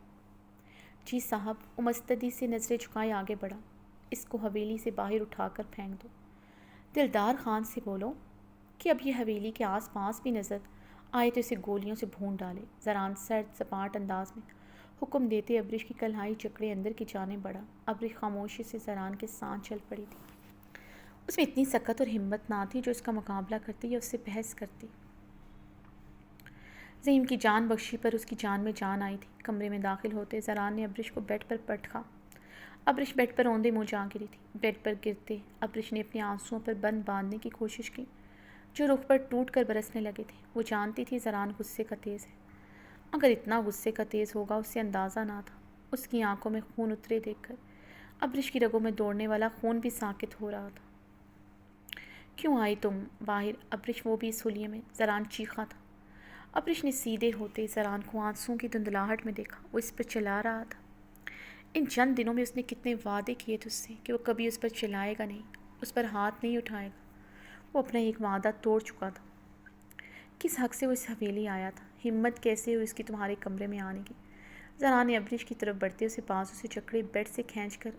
جی صاحب، وہ مستدی سے نظریں جھکائے آگے بڑھا، اس کو حویلی سے باہر اٹھا کر پھینک دو۔ دلدار خان سے بولو کہ اب یہ حویلی کے آس پاس بھی نظر آئے تو اسے گولیوں سے بھون ڈالے۔ زران سرد سپاٹ انداز میں حکم دیتے ابرش کی کلائی جکڑے اندر کی جانب بڑھا۔ ابرش خاموشی سے زران کے ساتھ چل پڑی تھی۔ اس میں اتنی سکت اور ہمت نہ تھی جو اس کا مقابلہ کرتی یا اس سے بحث کرتی۔ زعیم کی جان بخشی پر اس کی جان میں جان آئی تھی۔ کمرے میں داخل ہوتے زران نے ابرش کو بیڈ پر پٹکا۔ ابرش بیڈ پر اوندے منہ جا گری تھی۔ بیڈ پر گرتے ابرش نے اپنے آنسوؤں پر بند باندھنے کی کوشش کی جو رخ پر ٹوٹ کر برسنے لگے تھے۔ وہ جانتی تھی زران غصے کا تیز ہے، مگر اتنا غصے کا تیز ہوگا اسے اندازہ نہ تھا۔ اس کی آنکھوں میں خون اترے دیکھ کر ابرش کی رگوں میں دوڑنے والا خون بھی ساکت ہو رہا تھا۔ کیوں آئی تم باہر ابرش، وہ بھی اس حلیے میں؟ زران چیخا تھا۔ ابرش نے سیدھے ہوتے زران کو آنسوؤں کی دھندلاہٹ میں دیکھا۔ وہ اس پر چلا رہا تھا۔ ان چند دنوں میں اس نے کتنے وعدے کیے تھے اس سے کہ وہ کبھی اس پر چلائے گا نہیں، اس پر ہاتھ نہیں اٹھائے گا۔ وہ اپنا ایک وعدہ توڑ چکا تھا۔ کس حق سے وہ اس حویلی آیا تھا؟ ہمت کیسے ہوئی اس کی تمہارے کمرے میں آنے کی؟ زران نے ابرش کی طرف بڑھتے اسے بازو سے جکڑے بیڈ سے کھینچ کر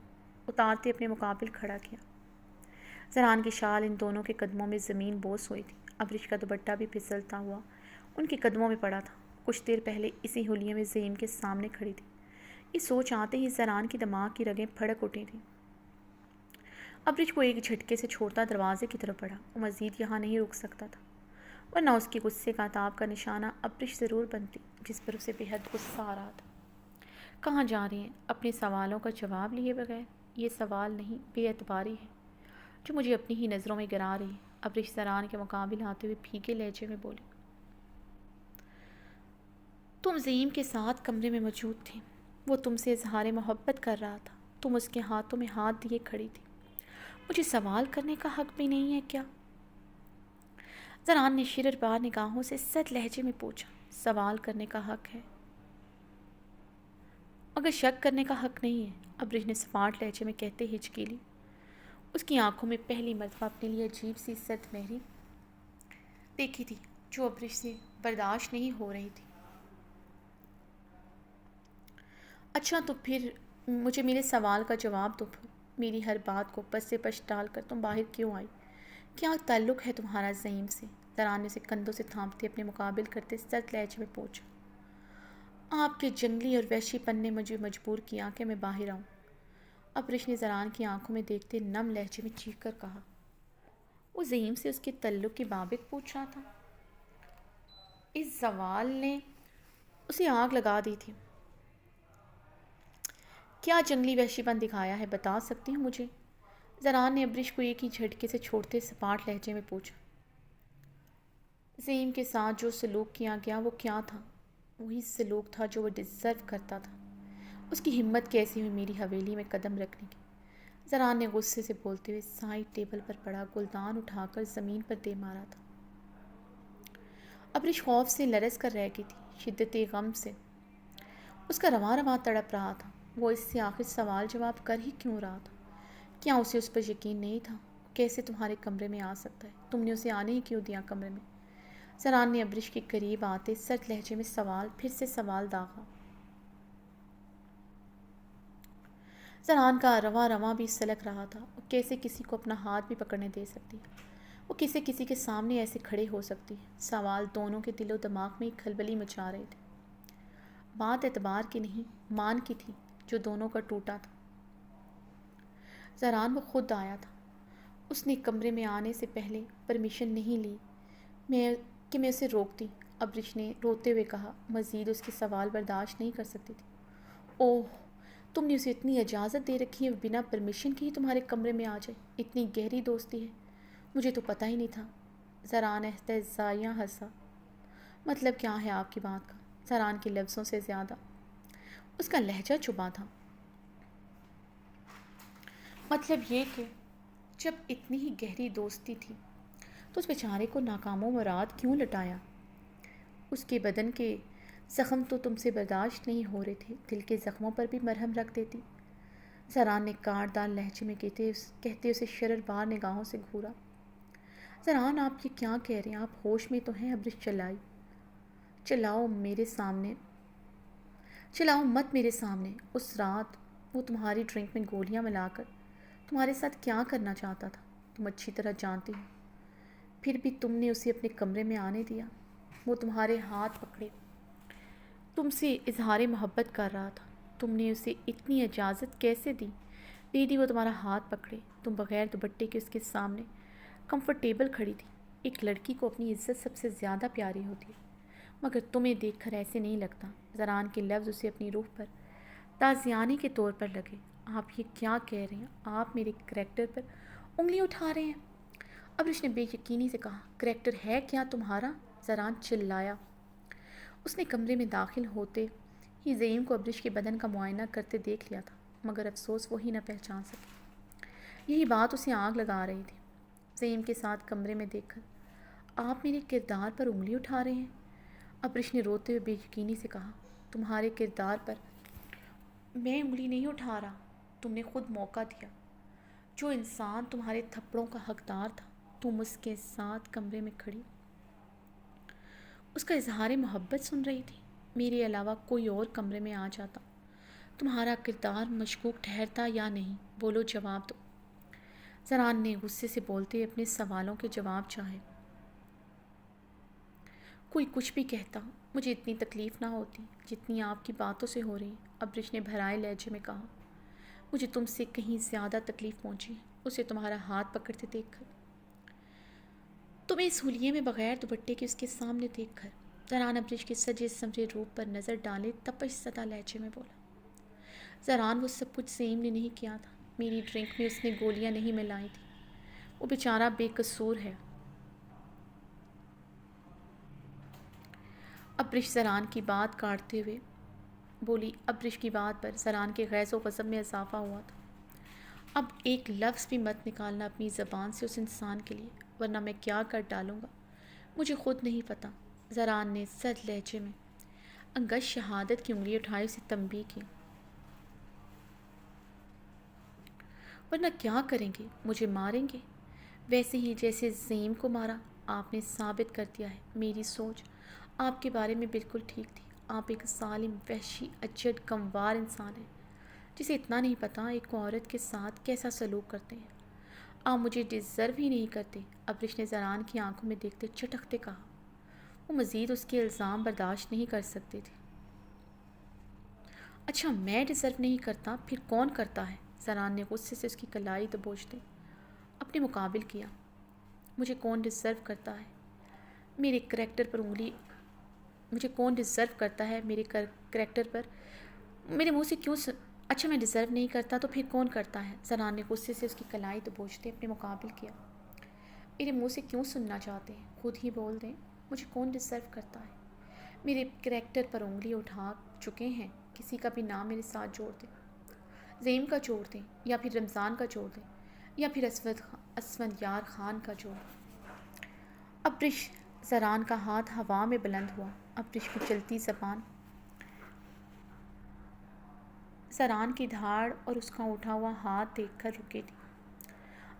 اتارتے اپنے مقابل کھڑا کیا۔ زران کی شال ان دونوں کے قدموں میں زمین بوس ہوئی تھی۔ ابرش کا دوپٹہ بھی پھسلتا ہوا ان کے قدموں میں پڑا تھا۔ کچھ دیر پہلے اسی حلیے میں زین کے سامنے کھڑی تھی۔ یہ سوچ آتے ہی زران کی دماغ کی رگیں پھڑک اٹھی تھیں۔ ابرش کو ایک جھٹکے سے چھوڑتا دروازے کی طرف بڑھا۔ وہ مزید یہاں نہیں رک سکتا تھا، ورنہ اس کی غصے کا تاب کا نشانہ ابرش ضرور بنتی جس پر اسے بے حد غصہ آ رہا تھا۔ کہاں جا رہی ہیں اپنے سوالوں کا جواب لیے بغیر؟ یہ سوال نہیں، بے اعتباری ہے جو مجھے اپنی ہی نظروں میں گرا رہی ہے۔ ابرش زران کے مقابل آتے ہوئے پھیکے لہجے میں بولی۔ تم زعیم کے ساتھ کمرے میں موجود تھے، وہ تم سے اظہار محبت کر رہا تھا، تم اس کے ہاتھوں میں ہاتھ دیے کھڑی تھی، مجھے سوال کرنے کا حق بھی نہیں ہے کیا؟ زران نے شرر بار نگاہوں سے سخت لہجے میں پوچھا۔ سوال کرنے کا حق ہے مگر شک کرنے کا حق نہیں ہے، ابرش نے سپاٹ لہجے میں کہتے ہچکی لی۔ اس کی آنکھوں میں پہلی مرتبہ اپنے لیے عجیب سی سخت مہری دیکھی تھی جو ابرش سے برداشت نہیں ہو رہی تھی۔ اچھا تو پھر مجھے میرے سوال کا جواب دو، میری ہر بات کو پس سے پش ڈال کر تم باہر کیوں آئی؟ کیا تعلق ہے تمہارا زعیم سے؟ زران نے اسے کندھوں سے تھامتے اپنے مقابل کرتے سخت لہجے میں پوچھا۔ آپ کے جنگلی اور وحشی پن نے مجھے مجبور کیا کہ میں باہر آؤں، ابرش نے زران کی آنکھوں میں دیکھتے نم لہجے میں چیخ کر کہا۔ وہ زعیم سے اس کے تعلق کی بابت پوچھ رہا تھا۔ اس سوال نے اسے آگ لگا دی تھی۔ کیا جنگلی وحشی پن دکھایا ہے، بتا سکتی ہوں مجھے؟ زران نے ابرش کو ایک ہی جھٹکے سے چھوڑتے سپاٹ لہجے میں پوچھا۔ زعیم کے ساتھ جو سلوک کیا گیا وہ کیا تھا؟ وہی سلوک تھا جو وہ ڈیزرو کرتا تھا۔ اس کی ہمت کیسی ہوئی میری حویلی میں قدم رکھنے کی؟ زران نے غصے سے بولتے ہوئے سائڈ ٹیبل پر پڑا گلدان اٹھا کر زمین پر دے مارا تھا۔ ابرش خوف سے لرز کر رہ گئی تھی، شدت غم سے اس کا رواں رواں تڑپ رہا تھا۔ وہ اس سے آخر سوال جواب کر ہی کیوں رہا تھا؟ کیا اسے اس پر یقین نہیں تھا؟ کیسے تمہارے کمرے میں آ سکتا ہے؟ تم نے اسے آنے ہی کیوں دیا کمرے میں؟ زران نے ابرش کے قریب آتے سخت لہجے میں سوال پھر سے سوال داغا۔ زران کا رواں رواں بھی سلک رہا تھا۔ وہ کیسے کسی کو اپنا ہاتھ بھی پکڑنے دے سکتی ہے؟ وہ کیسے کسی کے سامنے ایسے کھڑے ہو سکتی ہے؟ سوال دونوں کے دل و دماغ میں ایک کھلبلی مچا رہے تھے۔ بات اعتبار کی نہیں، مان کی تھی جو دونوں کا ٹوٹا تھا۔ زران وہ خود آیا تھا، اس نے کمرے میں آنے سے پہلے پرمیشن نہیں لی کہ میں اسے روکتی، ابرش نے روتے ہوئے کہا۔ مزید اس کے سوال برداشت نہیں کر سکتی تھی۔ اوہ، تم نے اسے اتنی اجازت دے رکھی ہے بنا پرمیشن کے ہی تمہارے کمرے میں آ جائے؟ اتنی گہری دوستی ہے، مجھے تو پتہ ہی نہیں تھا۔ زران استہزائیاں ہنسا۔ مطلب کیا ہے آپ کی بات کا؟ زران کے لفظوں سے زیادہ اس کا لہجہ چبا تھا۔ مطلب یہ کہ جب اتنی ہی گہری دوستی تھی تو اس بیچارے کو ناکام و مراد کیوں لٹایا؟ اس کے بدن کے زخم تو تم سے برداشت نہیں ہو رہے تھے، دل کے زخموں پر بھی مرہم رکھ دیتی۔ زران نے کاردار لہجے میں کہتے اسے شرر بار نگاہوں سے گھورا۔ زران آپ یہ کیا کہہ رہے ہیں؟ آپ ہوش میں تو ہیں؟ ابرش چلائی۔ چلاؤ مت میرے سامنے۔ اس رات وہ تمہاری ڈرنک میں گولیاں ملا کر تمہارے ساتھ کیا کرنا چاہتا تھا تم اچھی طرح جانتی ہو، پھر بھی تم نے اسے اپنے کمرے میں آنے دیا۔ وہ تمہارے ہاتھ پکڑے تم سے اظہار محبت کر رہا تھا، تم نے اسے اتنی اجازت کیسے دی وہ تمہارا ہاتھ پکڑے؟ تم بغیر دوپٹے کے اس کے سامنے کمفرٹیبل کھڑی تھی۔ ایک لڑکی کو اپنی عزت سب سے زیادہ پیاری ہوتی ہے، مگر تمہیں دیکھ کر ایسے نہیں لگتا۔ زران کے لفظ اسے اپنی روح پر تازیانے کے طور پر لگے۔ آپ یہ کیا کہہ رہے ہیں؟ آپ میرے کریکٹر پر انگلی اٹھا رہے ہیں؟ ابرش نے بے یقینی سے کہا۔ کریکٹر ہے کیا تمہارا؟ زران چلایا۔ اس نے کمرے میں داخل ہوتے ہی زعیم کو ابرش کے بدن کا معائنہ کرتے دیکھ لیا تھا، مگر افسوس وہی نہ پہچان سکے۔ یہی بات اسے آگ لگا رہی تھی۔ زعیم کے ساتھ کمرے میں دیکھ کر، آپ میرے کردار پر انگلی اٹھا رہے ہیں؟ ابرش نے روتے ہوئے بے یقینی سے کہا۔ تمہارے کردار پر میں انگلی نہیں اٹھا رہا، تم نے خود موقع دیا۔ جو انسان تمہارے تھپڑوں کا حقدار تھا، تم اس کے ساتھ کمرے میں کھڑی اس کا اظہار محبت سن رہی تھی۔ میرے علاوہ کوئی اور کمرے میں آ جاتا، تمہارا کردار مشکوک ٹھہرتا یا نہیں؟ بولو، جواب دو۔ زران نے غصے سے بولتے ہوئے اپنے سوالوں کے جواب چاہے۔ کوئی کچھ بھی کہتا، مجھے اتنی تکلیف نہ ہوتی جتنی آپ کی باتوں سے ہو رہی ہے، ابرش نے بھرائے لہجے میں کہا۔ مجھے تم سے کہیں زیادہ تکلیف پہنچی ہے اسے تمہارا ہاتھ پکڑتے دیکھ کر، تمہیں اس حلیے میں بغیر دوپٹے کے اس کے سامنے دیکھ کر۔ زران ابرش کے سجے سمجھے روپ پر نظر ڈالے تپش زدہ لہجے میں بولا۔ زران، وہ سب کچھ زعیم نے نہیں کیا تھا، میری ڈرنک میں اس نے گولیاں نہیں ملائی تھی، وہ بیچارہ بے قصور ہے۔ ابرش زران کی بات کاٹتے ہوئے بولی۔ ابرش کی بات پر زران کے غیظ و غضب میں اضافہ ہوا تھا۔ اب ایک لفظ بھی مت نکالنا اپنی زبان سے اس انسان کے لیے، ورنہ میں کیا کر ڈالوں گا مجھے خود نہیں پتہ۔ زران نے سرد لہجے میں انگشت شہادت کی انگلی اٹھائی، اسے تنبیہ کی۔ ورنہ کیا کریں گے؟ مجھے ماریں گے، ویسے ہی جیسے زعیم کو مارا۔ آپ نے ثابت کر دیا ہے میری سوچ آپ کے بارے میں بالکل ٹھیک تھی۔ آپ ایک ظالم، وحشی، اجڑ، کموار انسان ہیں جسے اتنا نہیں پتہ ایک عورت کے ساتھ کیسا سلوک کرتے ہیں۔ آپ مجھے ڈیزرو ہی نہیں کرتے، ابرش نے زران کی آنکھوں میں دیکھتے چٹکتے کہا۔ وہ مزید اس کے الزام برداشت نہیں کر سکتے تھے۔ اچھا، میں ڈیزرو نہیں کرتا، پھر کون کرتا ہے؟ زران نے غصے سے اس کی کلائی دبوچتے اپنے مقابل کیا۔ مجھے کون ڈیزرو کرتا ہے میرے کریکٹر پر انگلی مجھے کون ڈیزرو کرتا ہے میرے کریکٹر پر میرے منہ سے کیوں اچھا، میں ڈیزرو نہیں کرتا تو پھر کون کرتا ہے؟ زران نے غصے سے اس کی کلائی دبوچتے اپنے مقابل کیا۔ میرے منہ سے کیوں سننا چاہتے ہیں؟ خود ہی بول دیں، مجھے کون ڈیزرو کرتا ہے؟ میرے کریکٹر پر انگلی اٹھا چکے ہیں، کسی کا بھی نام میرے ساتھ جوڑ دیں، زعیم کا جوڑ دیں، یا پھر رمضان کا جوڑ دیں، یا پھر اسفند یار خان کا جوڑ دیں۔ ابرش زران کا ہاتھ ہوا میں بلند ہوا۔ ابرش کی چلتی زبان زران کی دھاڑ اور اس کا اٹھا ہوا ہاتھ دیکھ کر رکی تھی۔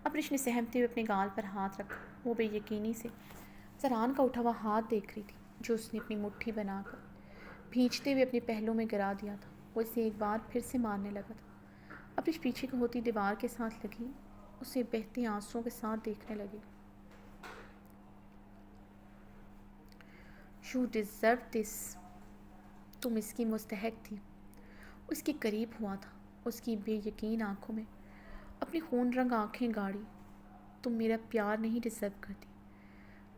ابرش نے سہمتے ہوئے اپنے گال پر ہاتھ رکھا۔ وہ بے یقینی سے زران کا اٹھا ہوا ہاتھ دیکھ رہی تھی جو اس نے اپنی مٹھی بنا کر بھینچتے ہوئے اپنے پہلو میں گرا دیا تھا۔ وہ اسے ایک بار پھر سے مارنے لگا تھا۔ ابرش پیچھے کو ہوتی دیوار کے ساتھ لگی اسے بہتے آنسوؤں کے ساتھ دیکھنے لگی۔ یو ڈیزرو دس، تم اس کی مستحق تھی۔ اس کے قریب ہوا تھا، اس کی بے یقین آنکھوں میں اپنی خون رنگ آنکھیں گاڑی۔ تم میرا پیار نہیں ڈیزرو کرتی،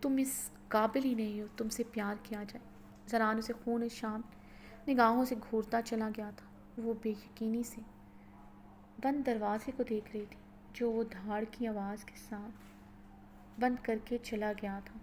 تم اس قابل ہی نہیں ہو تم سے پیار کیا جائے۔ زران اسے خون شام نگاہوں سے گھورتا چلا گیا تھا۔ وہ بے یقینی سے بند دروازے کو دیکھ رہی تھی جو وہ دھاڑ کی آواز کے ساتھ بند کر کے چلا گیا تھا۔